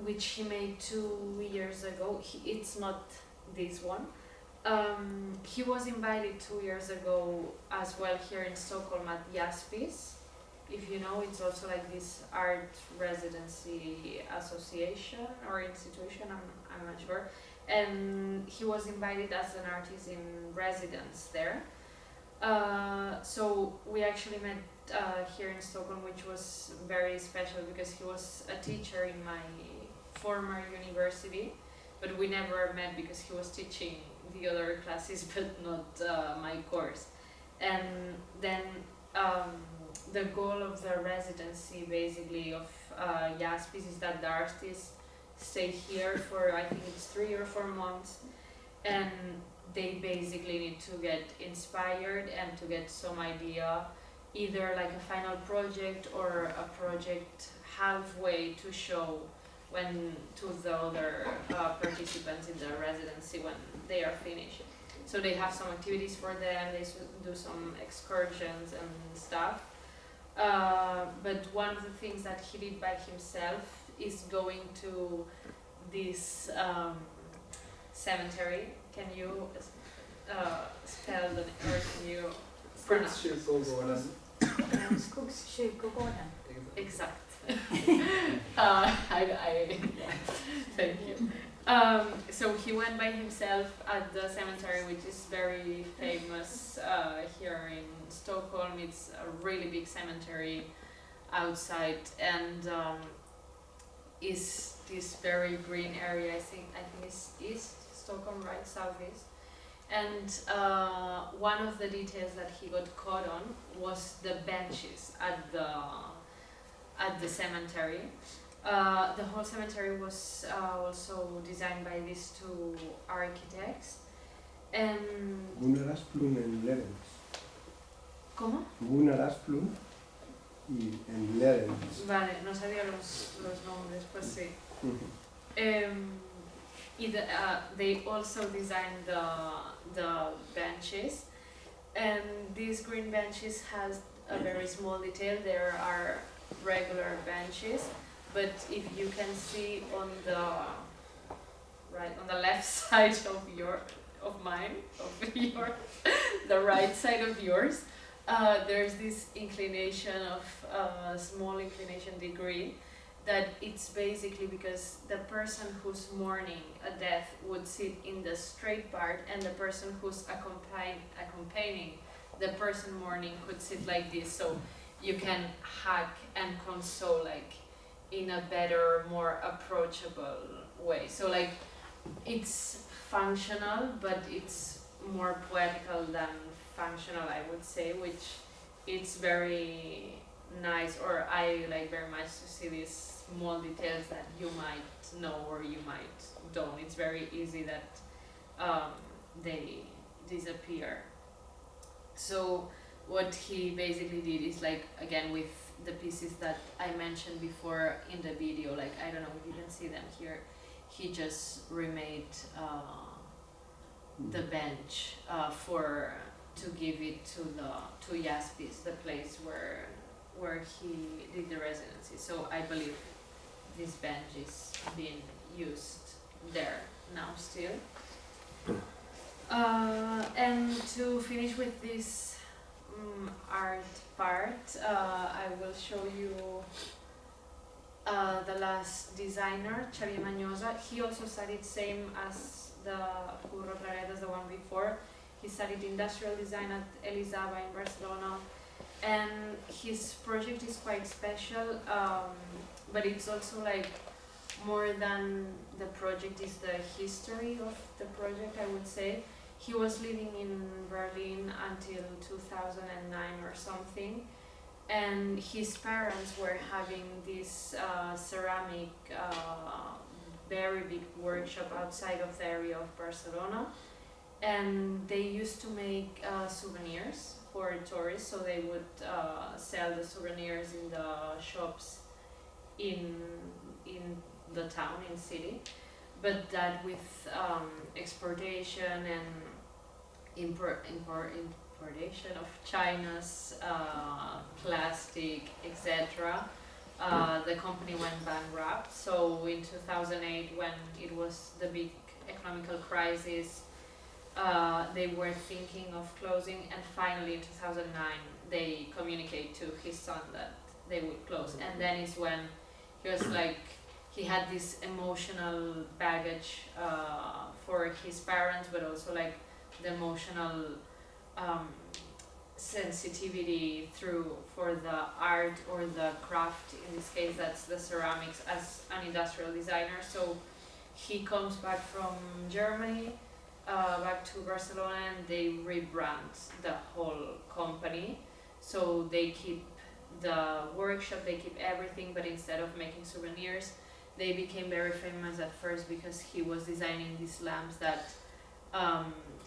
which he made 2 years ago. It's not this one. He was invited 2 years ago as well here in Stockholm at Jaspis if you know, it's also like this art residency association or institution, I'm not sure. And he was invited as an artist in residence there. So we actually met here in Stockholm, which was very special because he was a teacher in my former university, but we never met because he was teaching the other classes but not my course. And then the goal of the residency basically of Jaspis is that the artists stay here for, I think it's 3 or 4 months, and they basically need to get inspired and to get some idea, either like a final project or a project halfway to show when to the other participants in the residency when they are finished. So they have some activities for them, they do some excursions and stuff. But one of the things that he did by himself is going to this cemetery. Can you spell the, or can you pronounce? Skogskyrkogården. Exact. Thank you. So he went by himself at the cemetery, which is very famous here in Stockholm. It's a really big cemetery outside, and is this very green area. I think it's East Stockholm, right? Southeast. And one of the details that he got caught on was the benches at the cemetery. The whole cemetery was also designed by these 2 architects. And Gunnar Asplund and Lerens. ¿Cómo? Gunnar Asplund y en Lerens. Vale, no sabía los nombres, pues sí. They also designed the benches, and these green benches has a very small detail. There are regular benches, but if you can see on the left side the right side of yours, there's this inclination of small inclination degree, that it's basically because the person who's mourning a death would sit in the straight part, and the person who's accompanying the person mourning could sit like this, so you can hack and console like in a better, more approachable way. So like it's functional, but it's more poetical than functional, I would say, which it's very nice, or I like very much to see these small details that you might know or you might don't. It's very easy that they disappear. So what he basically did is, like, again with the pieces that I mentioned before in the video, like, I don't know if you can see them here, he just remade the bench to give it to Jaspis, the place where he did the residency. So I believe this bench is being used there now still. And to finish with this art part, I will show you the last designer, Xavier Mañosa. He also studied same as the Curro Claret, as the one before. He studied industrial design at Elisava in Barcelona, and his project is quite special, but it's also like more than the project is the history of the project, I would say. He was living in Berlin until 2009 or something, and his parents were having this ceramic very big workshop outside of the area of Barcelona, and they used to make souvenirs for tourists, so they would sell the souvenirs in the shops in the town, in city, but that with exportation and importation of China's plastic, etc., the company went bankrupt. So in 2008, when it was the big economical crisis, they were thinking of closing, and finally in 2009 they communicate to his son that they would close. And then is when he was like, he had this emotional baggage for his parents, but also like the emotional sensitivity for the art or the craft. In this case, that's the ceramics, as an industrial designer. So he comes back from Germany, back to Barcelona, and they rebrand the whole company. So they keep the workshop, they keep everything, but instead of making souvenirs, they became very famous at first because he was designing these lamps that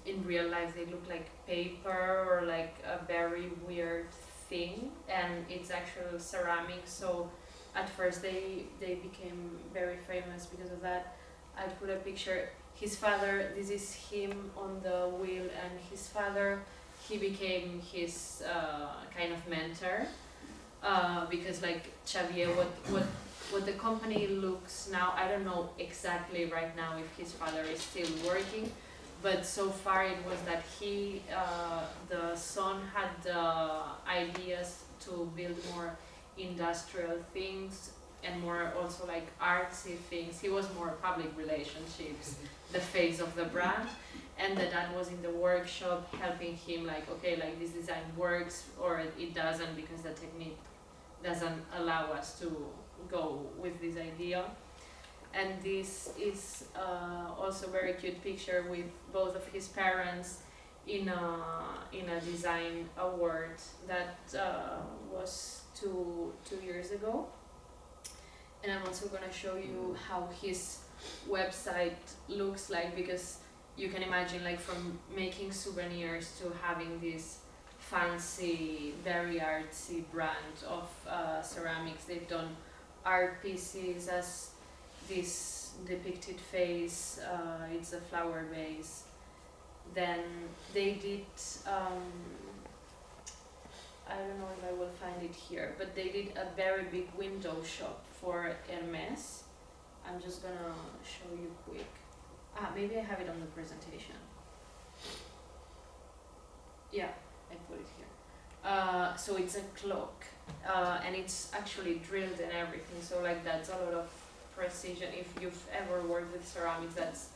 in real life they look like paper or like a very weird thing, and it's actual ceramics. So at first they became very famous because of that. I put a picture. His father, this is him on the wheel, and his father, he became his kind of mentor, because like Xavier, what the company looks now, I don't know exactly right now if his father is still working, but so far it was that he, the son had the ideas to build more industrial things and more also like artsy things. He was more public relationships, the face of the brand, and the dad was in the workshop helping him like, okay, like this design works or it doesn't because the technique doesn't allow us to go with this idea. And this is also a very cute picture with both of his parents in a design award that was two years ago. And I'm also going to show you how his website looks like, because you can imagine like from making souvenirs to having this fancy, very artsy brand of ceramics. They've done art pieces as this depicted face, it's a flower vase. Then they did, I don't know if I will find it here, but they did a very big window shop for Hermes. I'm just gonna show you quick. Maybe I have it on the presentation. Yeah, I put it here. So it's a clock, and it's actually drilled and everything. So like that's a lot of precision. If you've ever worked with ceramics, that's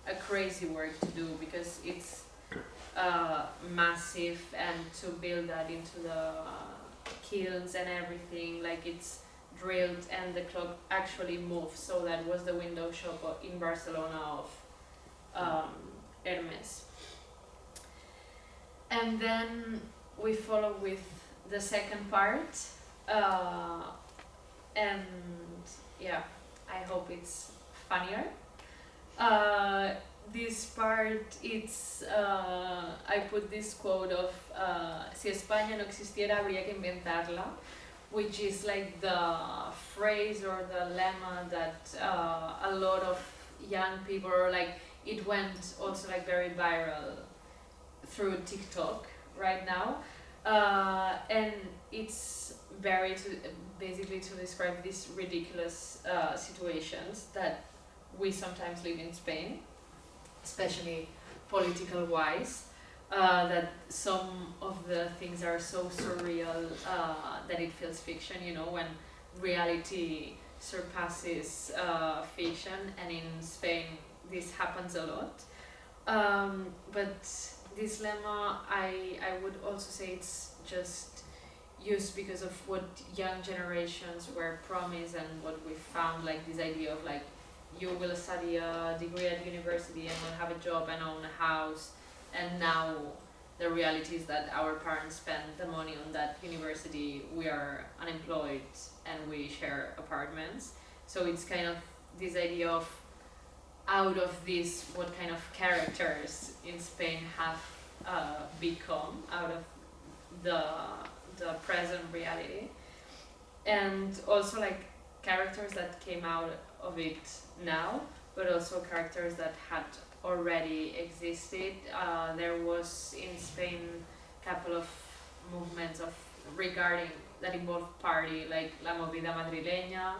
a crazy work to do because it's massive, and to build that into the kilns and everything, like it's drilled and the clock actually moves. So that was the window shop in Barcelona of Hermes. And then we follow with the second part, and yeah, I hope it's funnier. This part, it's, I put this quote of, si España no existiera habría que inventarla, which is like the phrase or the lemma that a lot of young people, or like it went also like very viral through TikTok right now, and it's very basically to describe these ridiculous situations that we sometimes live in Spain, especially political wise, that some of the things are so surreal that it feels fiction, you know, when reality surpasses fiction, and in Spain this happens a lot. But this lemma, I would also say it's just used because of what young generations were promised and what we found, like this idea of like, you will study a degree at university and will have a job and own a house, and now the reality is that our parents spend the money on that university, we are unemployed and we share apartments. So it's kind of this idea of, out of this, what kind of characters in Spain have become out of the present reality, and also like characters that came out of it now, but also characters that had already existed. There was in Spain a couple of movements of regarding that involved party, like La Movida Madrileña,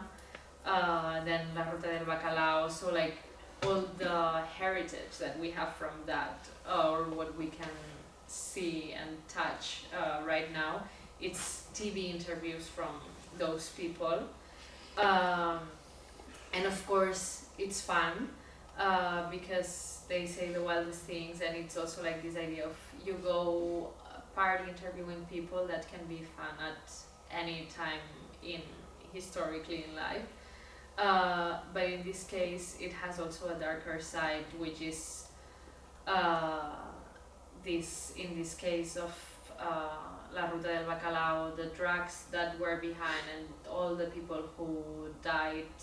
then La Ruta del Bacalao. So like all the heritage that we have from that, or what we can see and touch right now, it's TV interviews from those people. And of course it's fun, because they say the wildest things, and it's also like this idea of you go party interviewing people that can be fun at any time historically in life. But in this case it has also a darker side, which is in this case of La Ruta del Bacalao, the drugs that were behind, and all the people who died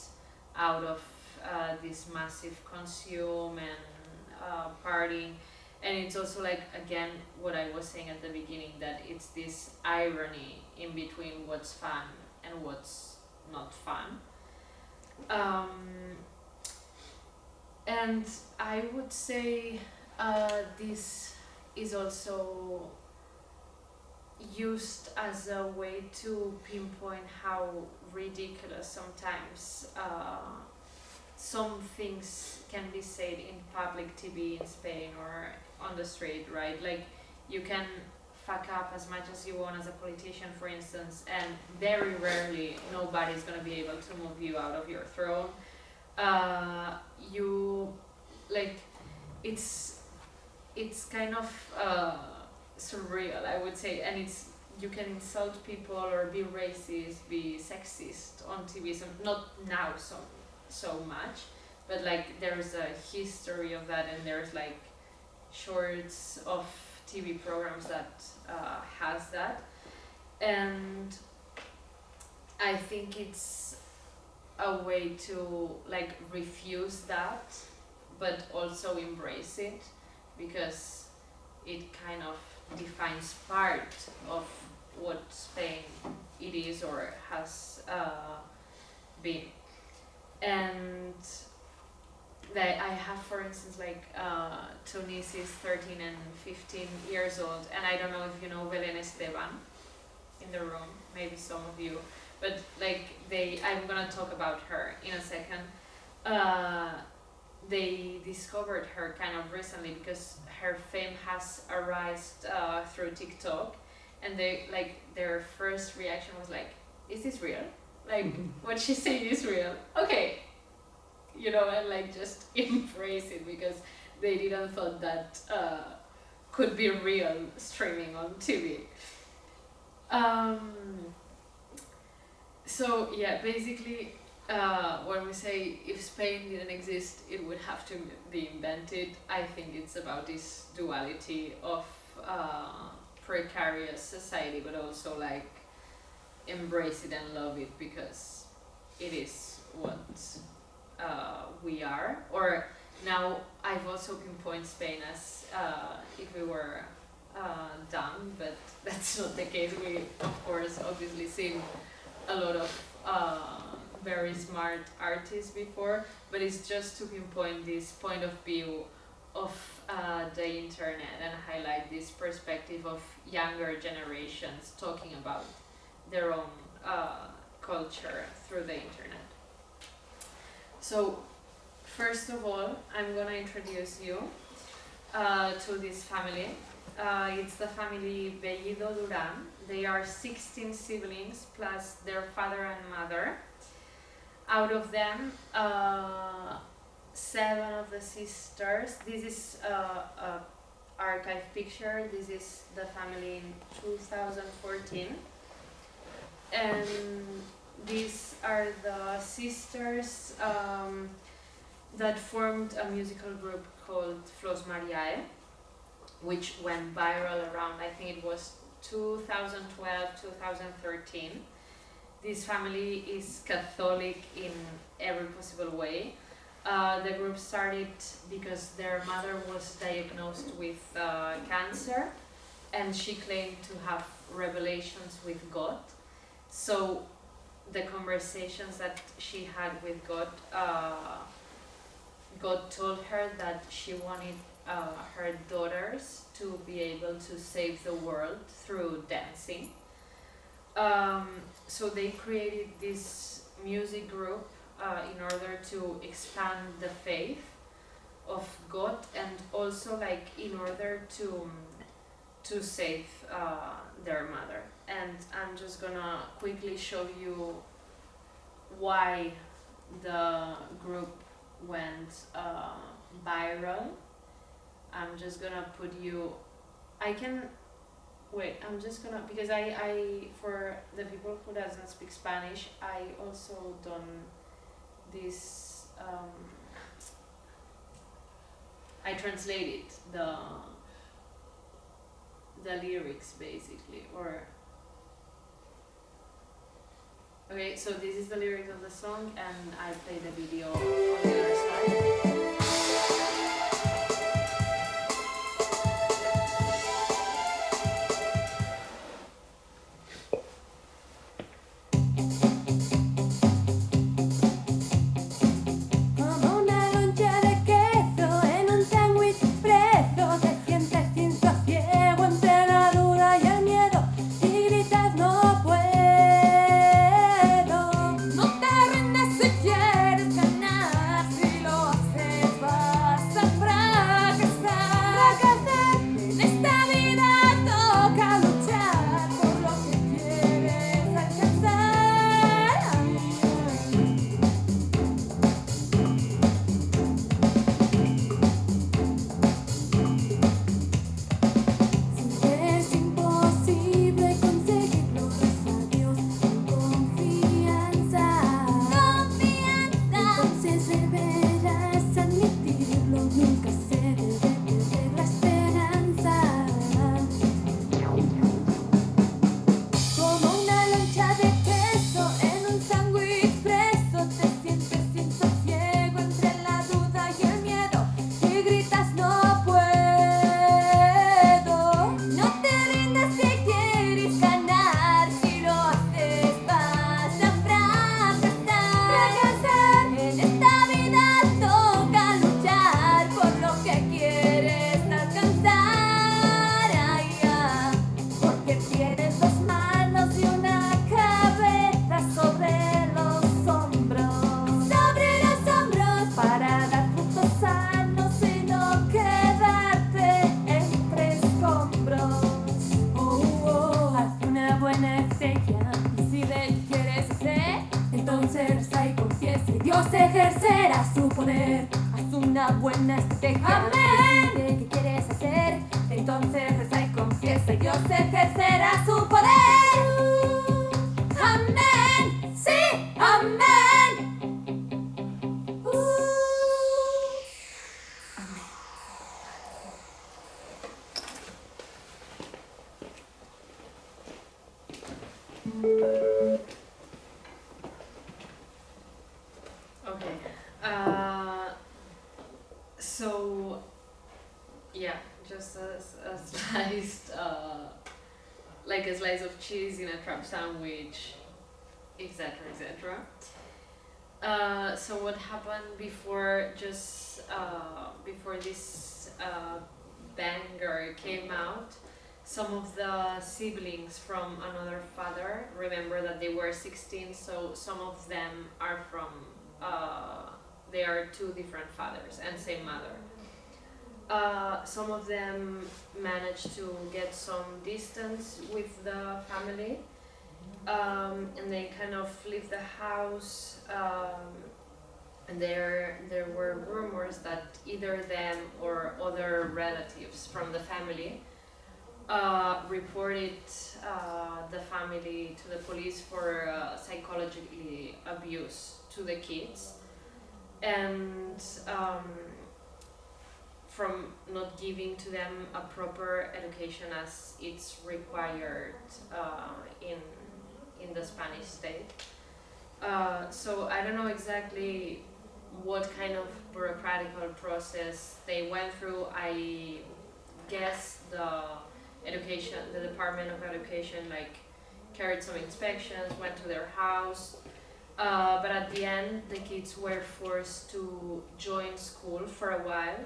out of this massive consume and partying. And it's also like, again, what I was saying at the beginning, that it's this irony in between what's fun and what's not fun. And I would say this is also used as a way to pinpoint how ridiculous sometimes some things can be said in public TV in Spain or on the street, right? Like, you can fuck up as much as you want as a politician, for instance, and very rarely nobody's gonna be able to move you out of your throne. It's kind of surreal, I would say, and you can insult people or be racist, be sexist on TV, so not now so much, but like there's a history of that, and there's like shorts of TV programs that has that, and I think it's a way to like refuse that, but also embrace it, because it kind of defines part of what Spain it is or has been. And that I have, for instance, like Tunis is 13 and 15 years old, and I don't know if you know Belén Esteban in the room, maybe some of you, but like I'm gonna talk about her in a second. They discovered her kind of recently because her fame has arisen through TikTok, and their first reaction was like, is this real? Like, what she's saying is real. Okay. You know, and like just embrace it, because they didn't thought that could be real streaming on TV. So yeah, basically, when we say if Spain didn't exist, it would have to be invented, I think it's about this duality of precarious society, but also like embrace it and love it, because it is what we are. Or now I've also pinpointed Spain as if we were dumb, but that's not the case. We, of course, obviously seen a lot of very smart artists before, but it's just to pinpoint this point of view of the internet and highlight this perspective of younger generations talking about their own culture through the internet. So first of all, I'm gonna introduce you to this family. It's the family Bellido Duran. They are 16 siblings plus their father and mother. Out of them, 7 of the sisters. This is a archive picture. This is the family in 2014. And these are the sisters that formed a musical group called Flors Mariae, which went viral around, I think it was 2012, 2013. This family is Catholic in every possible way. The group started because their mother was diagnosed with cancer, and she claimed to have revelations with God. So the conversations that she had with God, God told her that she wanted her daughters to be able to save the world through dancing. So they created this music group in order to expand the faith of God, and also like in order to save their mother. and I'm just gonna quickly show you why the group went viral. I'm just gonna put you, I'm just gonna, because I for the people who doesn't speak Spanish, I also done this, I translated the lyrics basically, or okay, so this is the lyrics of the song and I play the video on the other side. ejercerá su poder. Haz una buena estrategia. Amén. Decide qué quieres hacer. Entonces reza y confiesa. Dios ejercerá su poder. Amén. Sí, amén. Okay. So, yeah, just a sliced, like a slice of cheese in a trap sandwich, etc., etc. So what happened before before this banger came out? Some of the siblings from another father, remember that they were 16, so some of them are from, they are two different fathers and same mother. Some of them managed to get some distance with the family, and they kind of leave the house, and there were rumors that either them or other relatives from the family reported the family to the police for psychologically abuse to the kids, and from not giving to them a proper education as it's required in the Spanish state. So I don't know exactly what kind of bureaucratic process they went through. I guess the Department of Education carried some inspections, went to their house, but at the end the kids were forced to join school for a while.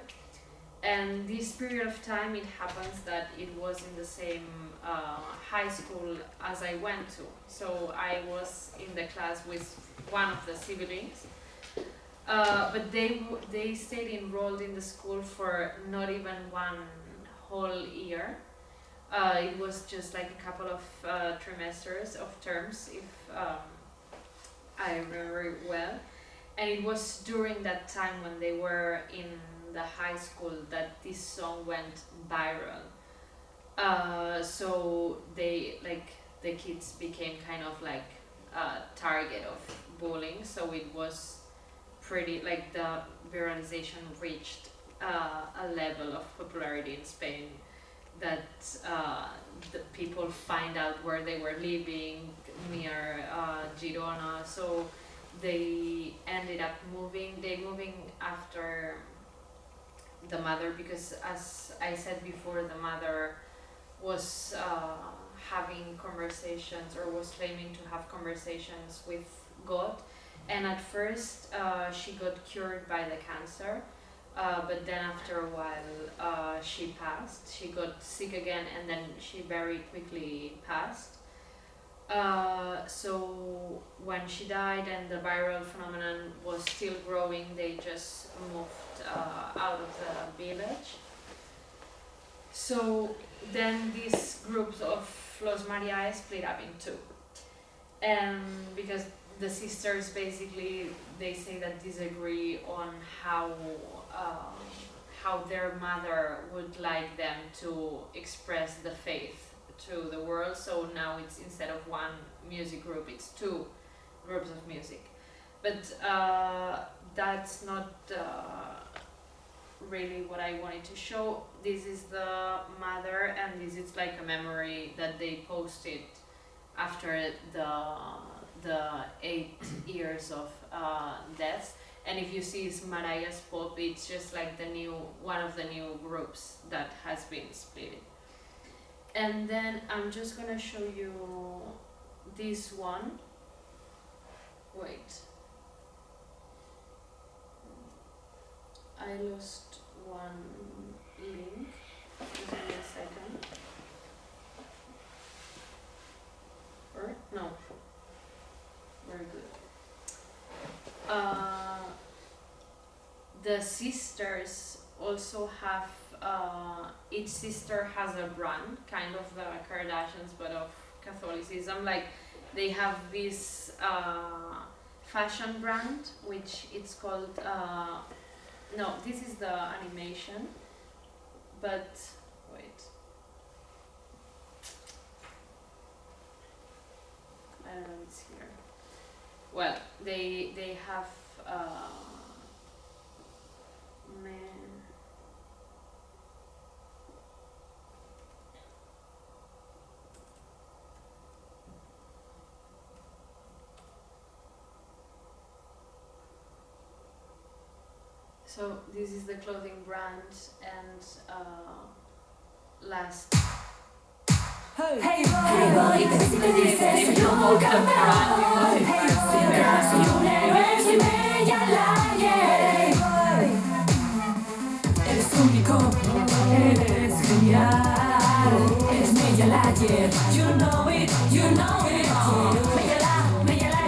And this period of time, it happens that it was in the same high school as I went to. So I was in the class with one of the siblings, but they stayed enrolled in the school for not even one whole year. It was just like a couple of trimesters of terms, if I remember well. And it was during that time when they were in the high school that this song went viral. So they, like, the kids became kind of like a target of bullying. So it was pretty, like, the viralization reached a level of popularity in Spain that the people find out where they were living near Girona. So they ended up moving after the mother, because as I said before, the mother was having conversations, or was claiming to have conversations with God. And at first she got cured by the cancer, but then after a while she passed. She got sick again, and then she very quickly passed. So when she died and the viral phenomenon was still growing, they just moved out of the village. So then these groups of Los Mariaes split up in two. And because the sisters basically, they say that disagree on how their mother would like them to express the faith to the world. So now it's, instead of one music group, it's two groups of music. But that's not really what I wanted to show. This is the mother, and this is like a memory that they posted after the 8 years of death. And if you see Maria's Pop, it's just like one of the new groups that has been split. And then I'm just gonna show you this one. Wait. I lost one link. Just give me a second. Or no. Very good. The sisters also have, each sister has a brand, kind of the Kardashians, but of Catholicism. Like, they have this fashion brand, which it's called, no, this is the animation, but wait. I don't know, it's here. Well, they have so this is the clothing brand, and last. Hey boy, si me dices yo contemporáneo, soy un gran, soy un héroe, soy bella la yeah. Eres único, eres genial, eres bella la yeah. You know it, bella la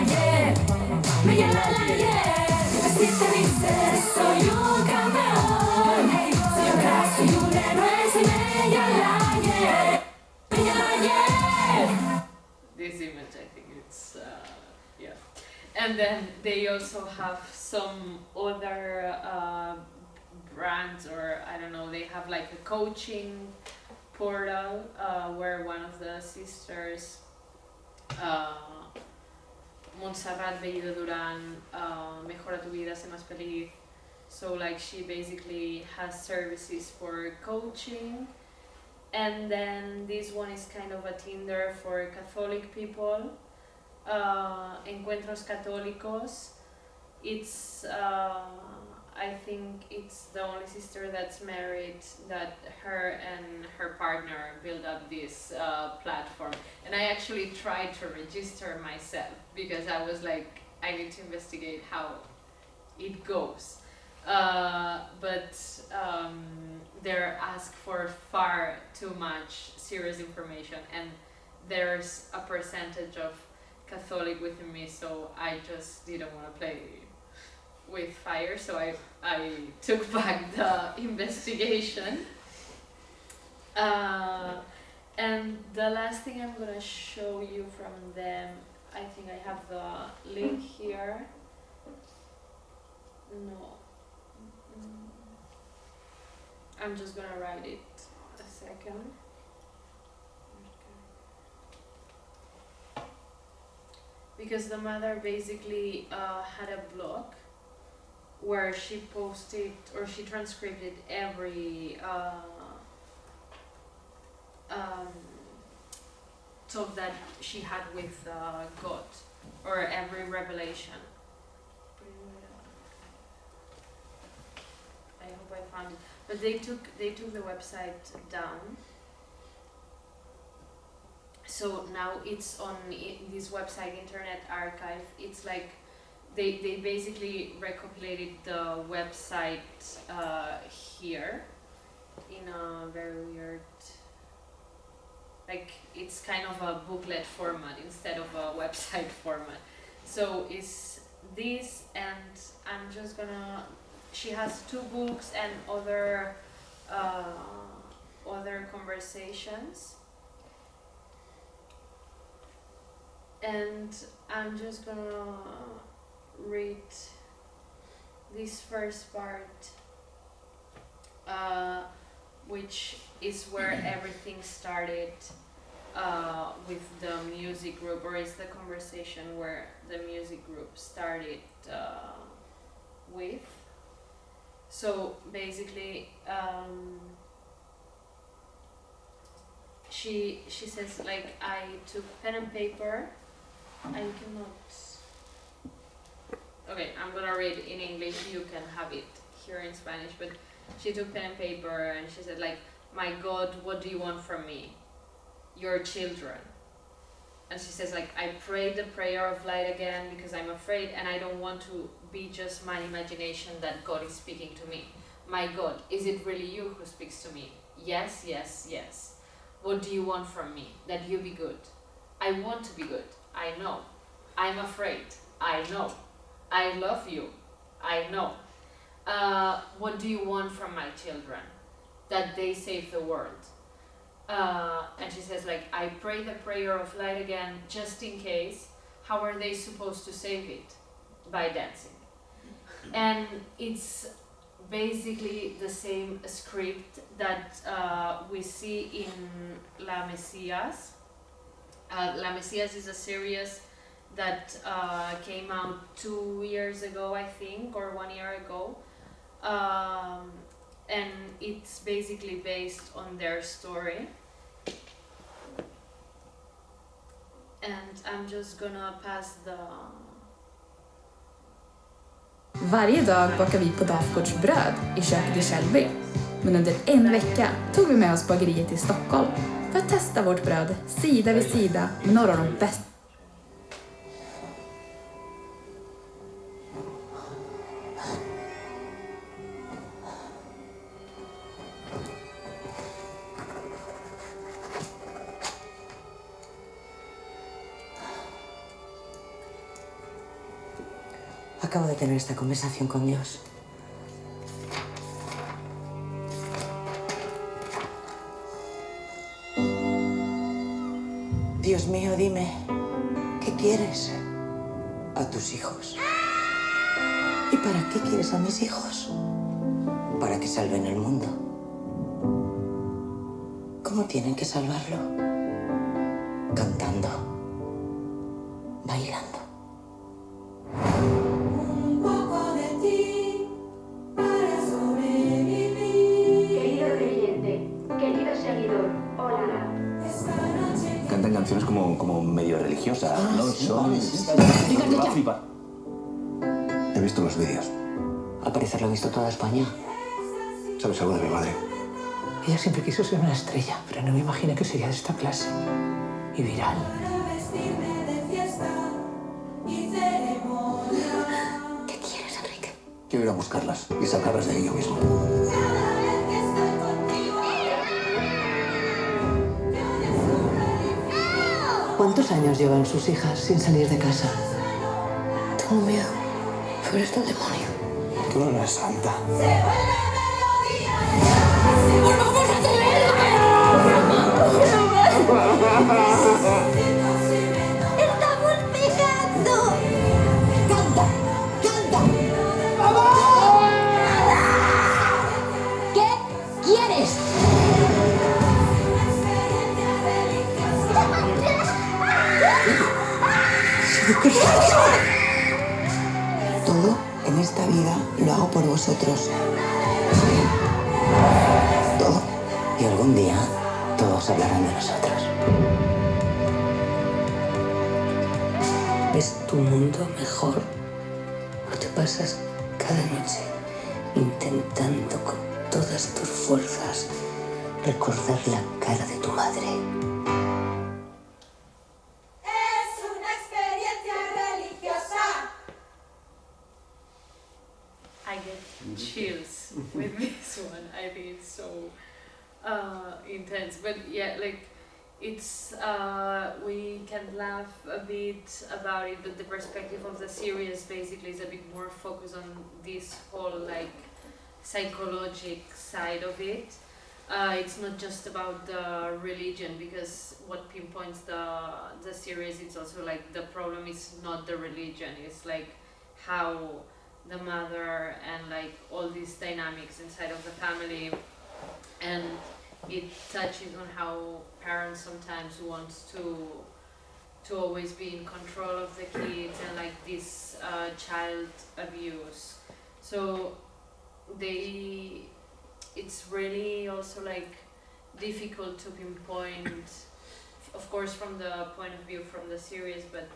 yeah, bella la yeah. Si te dices soy un campeón, soy un crack, soy un héroe, soy bella la yeah. This image, I think it's, yeah. And then they also have some other brands, or I don't know, they have like a coaching portal where one of the sisters, Montserrat Bellido Duran, Mejora tu vida, sé más feliz. So like she basically has services for coaching. And then this one is kind of a Tinder for Catholic people, Encuentros Católicos. It's, I think it's the only sister that's married that her and her partner build up this platform. And I actually tried to register myself because I was like, I need to investigate how it goes. But they're asked for far too much serious information, and there's a percentage of Catholic within me, so I just didn't want to play with fire, so I took back the investigation. And the last thing I'm gonna show you from them, I think I have the link here. No. I'm just gonna write it a second. Because the mother basically had a blog where she posted or she transcribed every talk that she had with God, or every revelation. I hope I found it. But they took the website down. So now it's on this website, Internet Archive. It's like they basically recopilated the website here in a very weird, like it's kind of a booklet format instead of a website format. So it's this, and I'm just gonna, she has 2 books and other conversations. And I'm just gonna read this first part, which is where everything started with the music group, or is the conversation where the music group started with. So basically, she says, like, I took pen and paper. I cannot. Okay, I'm gonna read in English. You can have it here in Spanish. But she took pen and paper and she said, like, my God, what do you want from me? Your children. And she says, like, I prayed the prayer of light again because I'm afraid and I don't want to be just my imagination that God is speaking to me. My God, is it really you who speaks to me? Yes, yes, yes. What do you want from me? That you be good. I want to be good. I know. I'm afraid. I know. I love you. I know. What do you want from my children? That they save the world. And she says, like, I pray the prayer of light again, just in case. How are they supposed to save it? By dancing. And it's basically the same script that we see in La Mesías. La Mesías is a series that came out 2 years ago, I think, or 1 year ago. And it's basically based on their story. And I'm just gonna pass the... Varje dag bakar vi på Dafgårdsbröd i köket i Källby. Men under en vecka tog vi med oss bageriet till Stockholm för att testa vårt bröd sida vid sida med några av de bästa. Acabo de tener esta conversación con Dios. Dios mío, dime, ¿qué quieres a tus hijos? ¿Y para qué quieres a mis hijos? Para que salven el mundo. ¿Cómo tienen que salvarlo? Cantando, bailando. Cantan canciones como medio religiosas, ¿no? Va a flipar. He visto los vídeos. Al parecer lo ha visto toda España. ¿Sabes algo de mi madre? Ella siempre quiso ser una estrella, pero no me imaginé que sería de esta clase. Y viral. ¿Qué quieres, Enrique? Quiero ir a buscarlas y sacarlas de ahí yo mismo. ¿Cuántos años llevan sus hijas sin salir de casa? Tengo miedo. Pero eres del demonio. Que uno no es santa. ¡Por favor, no te nosotros. Todo. Y algún día todos hablarán de nosotros. ¿Ves tu mundo mejor? ¿O te pasas cada noche intentando con todas tus fuerzas recordar la cara de tu madre? Es una experiencia religiosa. I get chills with this one. I think it's so intense. But yeah, like it's we can laugh a bit about it, but the perspective of the series basically is a bit more focused on this whole like psychologic side of it. It's not just about the religion, because what pinpoints the series, it's also like the problem is not the religion, it's like how the mother and like all these dynamics inside of the family, and it touches on how parents sometimes want to always be in control of the kids, and like this child abuse. So it's really also like difficult to pinpoint, of course from the point of view from the series, but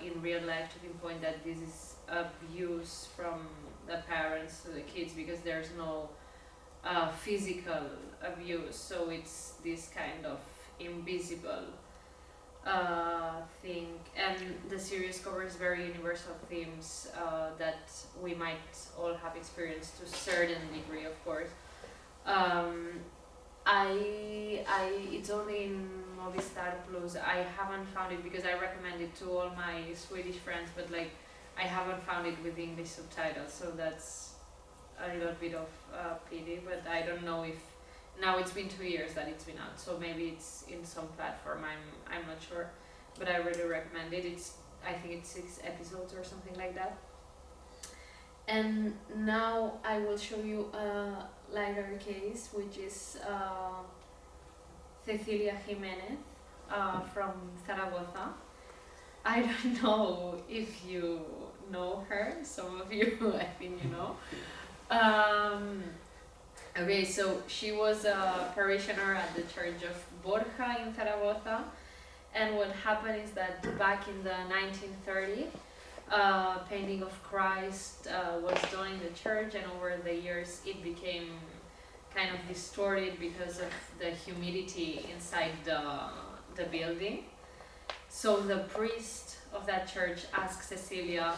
in real life to pinpoint that this is abuse from the parents to the kids, because there's no physical abuse, so it's this kind of invisible thing. And the series covers very universal themes that we might all have experienced to a certain degree, of course. It's only in Movistar Plus. I haven't found it because I recommend it to all my Swedish friends, but like I haven't found it with English subtitles, so that's a little bit of pity. But I don't know if now it's been 2 years that it's been out, so maybe it's in some platform. I'm not sure, but I really recommend it. I think it's 6 episodes or something like that. And now I will show you a lighter case, which is Cecilia Jimenez from Zaragoza. I don't know if you know her, some of you I think you know. Okay, so she was a parishioner at the church of Borja in Zaragoza, and what happened is that back in the 1930s, painting of Christ was done in the church, and over the years it became kind of distorted because of the humidity inside the building. So the priest of that church asked Cecilia,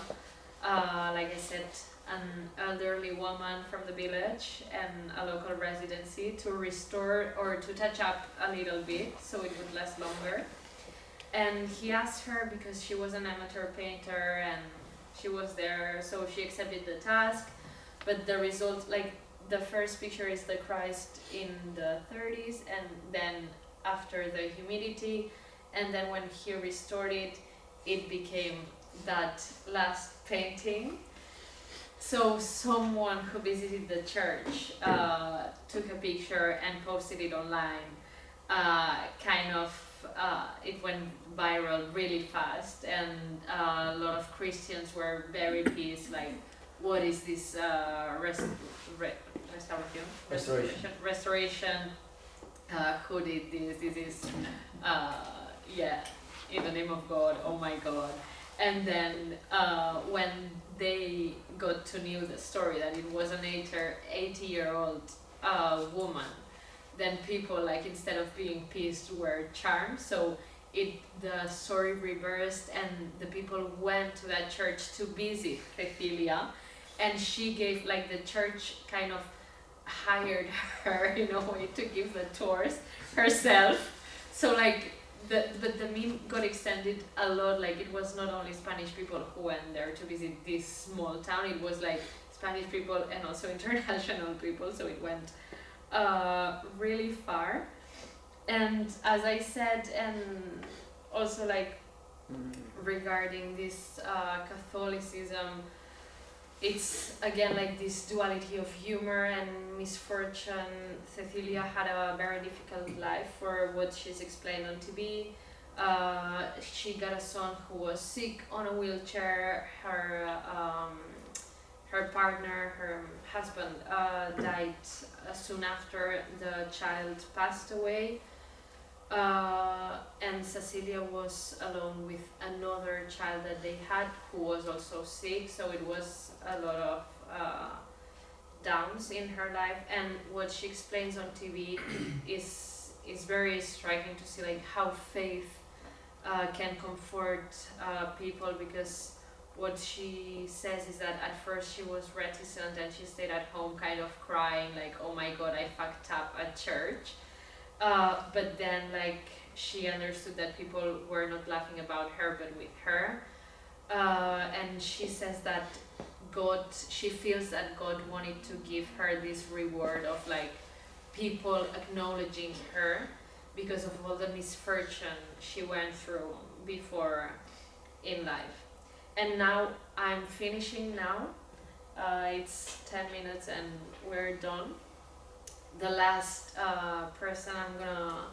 like I said, an elderly woman from the village and a local residency, to restore or to touch up a little bit so it would last longer. And he asked her because she was an amateur painter and she was there, so she accepted the task. But the result, like the first picture is the Christ in the 30s, and then after the humidity, and then when he restored it, it became that last painting. So someone who visited the church took a picture and posted it online. It went viral really fast, and a lot of Christians were very pissed, like, what is this restoration? Who did this? This is, in the name of God, oh my God. And then when they got to know the story that it was an 80-year-old woman, then people, like, instead of being pissed, were charmed. So the story reversed, and the people went to that church to visit Cecilia, and she gave, like, the church kind of hired her in a way to give the tours herself. So like but the meme got extended a lot. Like, it was not only Spanish people who went there to visit this small town, it was like Spanish people and also international people, so it went really far. And as I said, and also like regarding this Catholicism, it's again like this duality of humor and misfortune. Cecilia had a very difficult life for what she's explained on TV. She got a son who was sick on a wheelchair. Her her partner, her husband, died soon after the child passed away. And Cecilia was alone with another child that they had who was also sick, so it was a lot of downs in her life. And what she explains on TV is very striking to see, like how faith can comfort people, because what she says is that at first she was reticent and she stayed at home kind of crying like, oh my god, I fucked up at church. But then like she understood that people were not laughing about her but with her. And she says that she feels that God wanted to give her this reward of like people acknowledging her because of all the misfortune she went through before in life. And now I'm finishing now. It's 10 minutes and we're done. The last person I'm gonna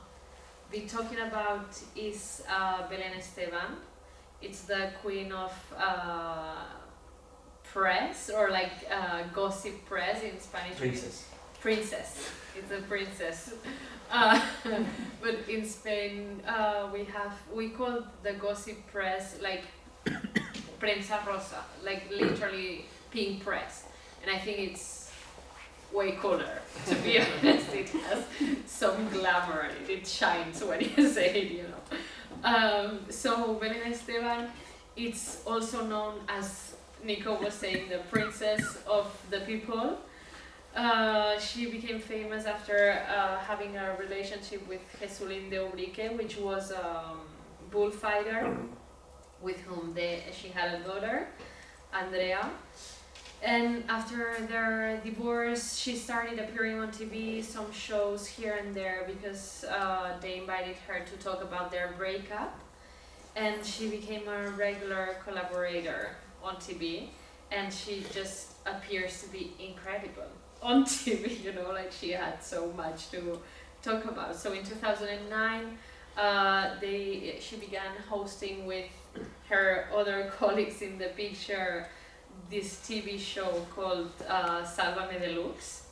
be talking about is Belén Esteban. It's the queen of press, or like gossip press in Spanish. Princess. It's a princess. But in Spain we call the gossip press like prensa rosa, like literally pink press. And I think it's way cooler, to be honest. It has some glamour, it shines when you say it, you know. So Belén Esteban, it's also known as, Nico was saying, the princess of the people. She became famous after having a relationship with Jesulín de Ubrique, which was a bullfighter with whom she had a daughter, Andrea. And after their divorce, she started appearing on TV, some shows here and there, because they invited her to talk about their breakup. And she became a regular collaborator on TV, and she just appears to be incredible on TV, you know, like she had so much to talk about. So in 2009, she began hosting with her other colleagues in the picture this TV show called Sálvame Deluxe,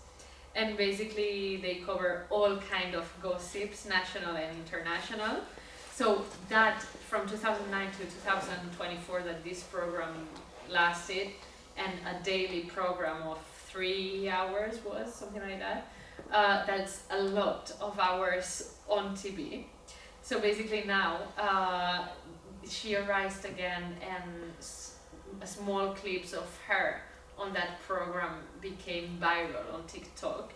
and basically they cover all kind of gossips, national and international. So that from 2009 to 2024 that this program lasted, and a daily program of 3 hours was something like that. That's a lot of hours on TV. So basically now she arrived again, and small clips of her on that program became viral on TikTok.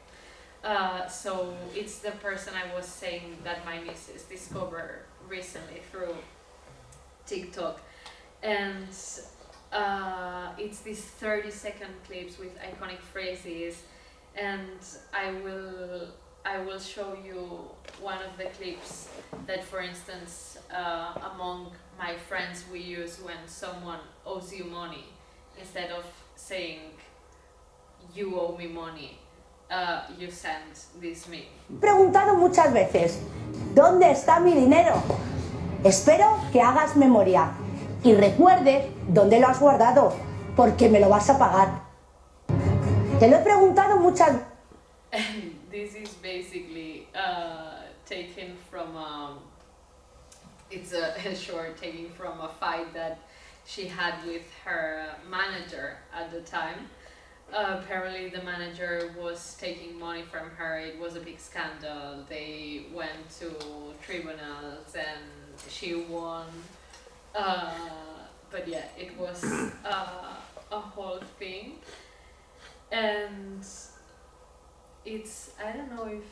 So it's the person I was saying that my nieces discovered recently through TikTok. And it's these 30-second clips with iconic phrases, and I will show you one of the clips that, for instance, among my friends we use when someone owes you money. Instead of saying you owe me money, you send this meme. Preguntado muchas veces, ¿dónde está mi dinero? Espero que hagas memoria y recuerdes dónde lo has guardado, porque me lo vas a pagar. Te lo he preguntado muchas veces. This is basically taken from it's a short taken from a fight that she had with her manager at the time. Apparently the manager was taking money from her. It was a big scandal. They went to tribunals and she won. But yeah, it was a whole thing. And it's, I don't know if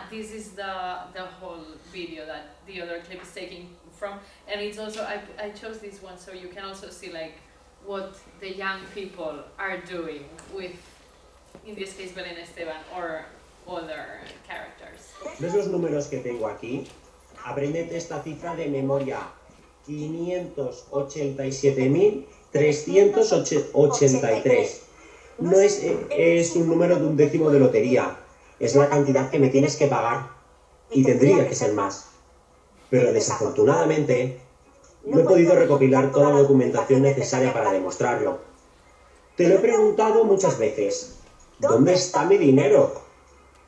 this is the whole video that the other clip is taking from, and it's also, I chose this one so you can also see like what the young people are doing with, in this case, Belén Esteban or other characters. ¿Ves los números que tengo aquí? Apréndete esta cifra de memoria: 587.383. No es un número de un décimo de lotería, es la cantidad que me tienes que pagar, y tendría que ser más. Pero desafortunadamente, no he podido recopilar toda la documentación necesaria para demostrarlo. Te lo he preguntado muchas veces. ¿Dónde está mi dinero?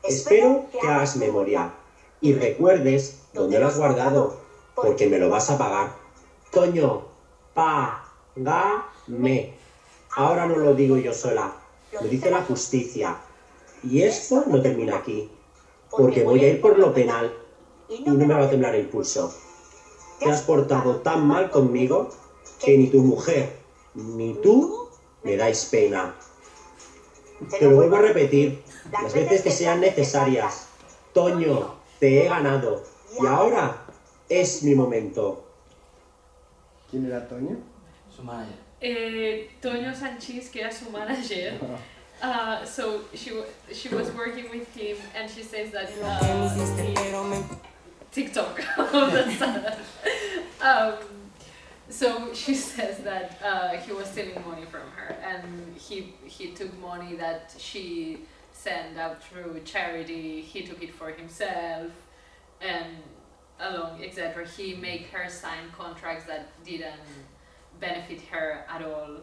Espero que hagas memoria y recuerdes dónde lo has guardado, porque me lo vas a pagar. Toño, págame. Ahora no lo digo yo sola, lo dice la justicia. Y esto no termina aquí, porque voy a ir por lo penal y no me va a temblar el pulso. Te has portado tan mal conmigo que ni tu mujer ni tú me dais pena. Te lo vuelvo a repetir, las veces que sean necesarias. Toño, te he ganado y ahora es mi momento. ¿Quién era Toño? Su manager. Toño Sánchez, que era su manager. So she was working with him, and she says that TikTok. So she says that he was stealing money from her, and he took money that she sent out through charity. He took it for himself, and along etc. He made her sign contracts that didn't benefit her at all.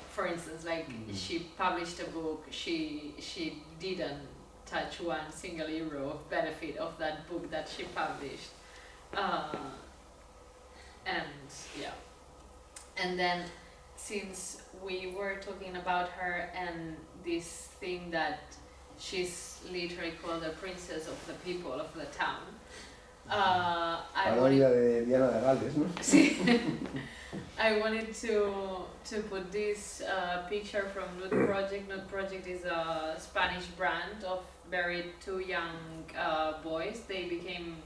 For instance, like she published a book, she didn't touch one single euro of benefit of that book that she published. And yeah. And then since we were talking about her and this thing that she's literally called the princess of the people of the town, I wanted de Diana de Gales, ¿no? Sí. I wanted to put this picture from Nude Project. Nude Project is a Spanish brand of two young boys. They became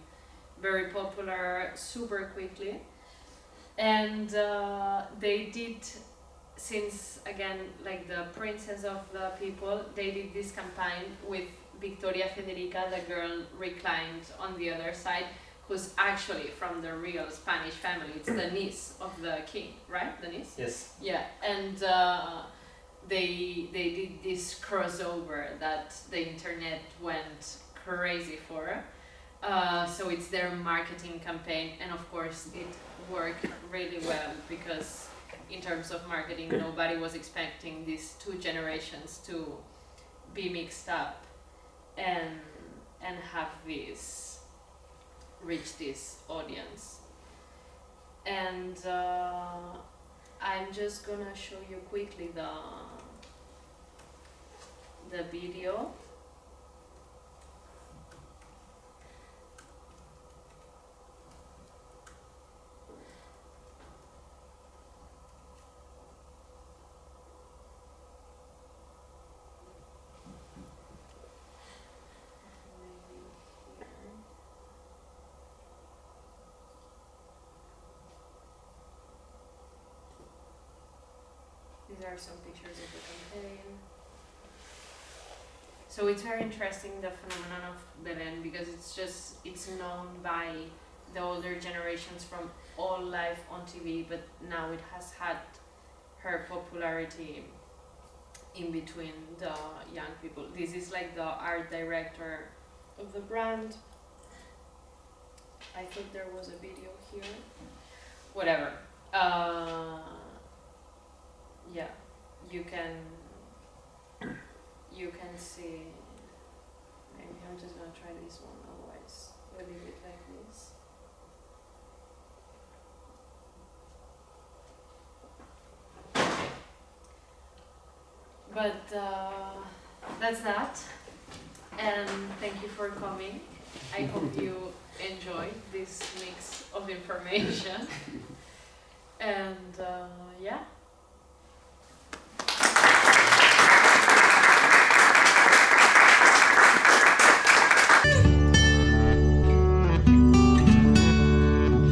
very popular super quickly, and they did, since again like the princess of the people, they did this campaign with Victoria Federica, the girl reclined on the other side, who's actually from the real Spanish family. It's the niece of the king, right? The niece? Yes. Yeah, and they did this crossover that the internet went crazy for. So it's their marketing campaign, and of course it worked really well because in terms of marketing, nobody was expecting these two generations to be mixed up and have this reach this audience. And I'm just gonna show you quickly the video. These are some pictures of the campaign. So it's very interesting, the phenomenon of Belén, because it's known by the older generations from all life on TV, but now it has had her popularity in between the young people. This is like the art director of the brand. I thought there was a video here. Whatever. Yeah, you can see. Maybe I'm just gonna try this one, otherwise we'll leave it like this. But that's that, and thank you for coming. I hope you enjoyed this mix of information. And yeah.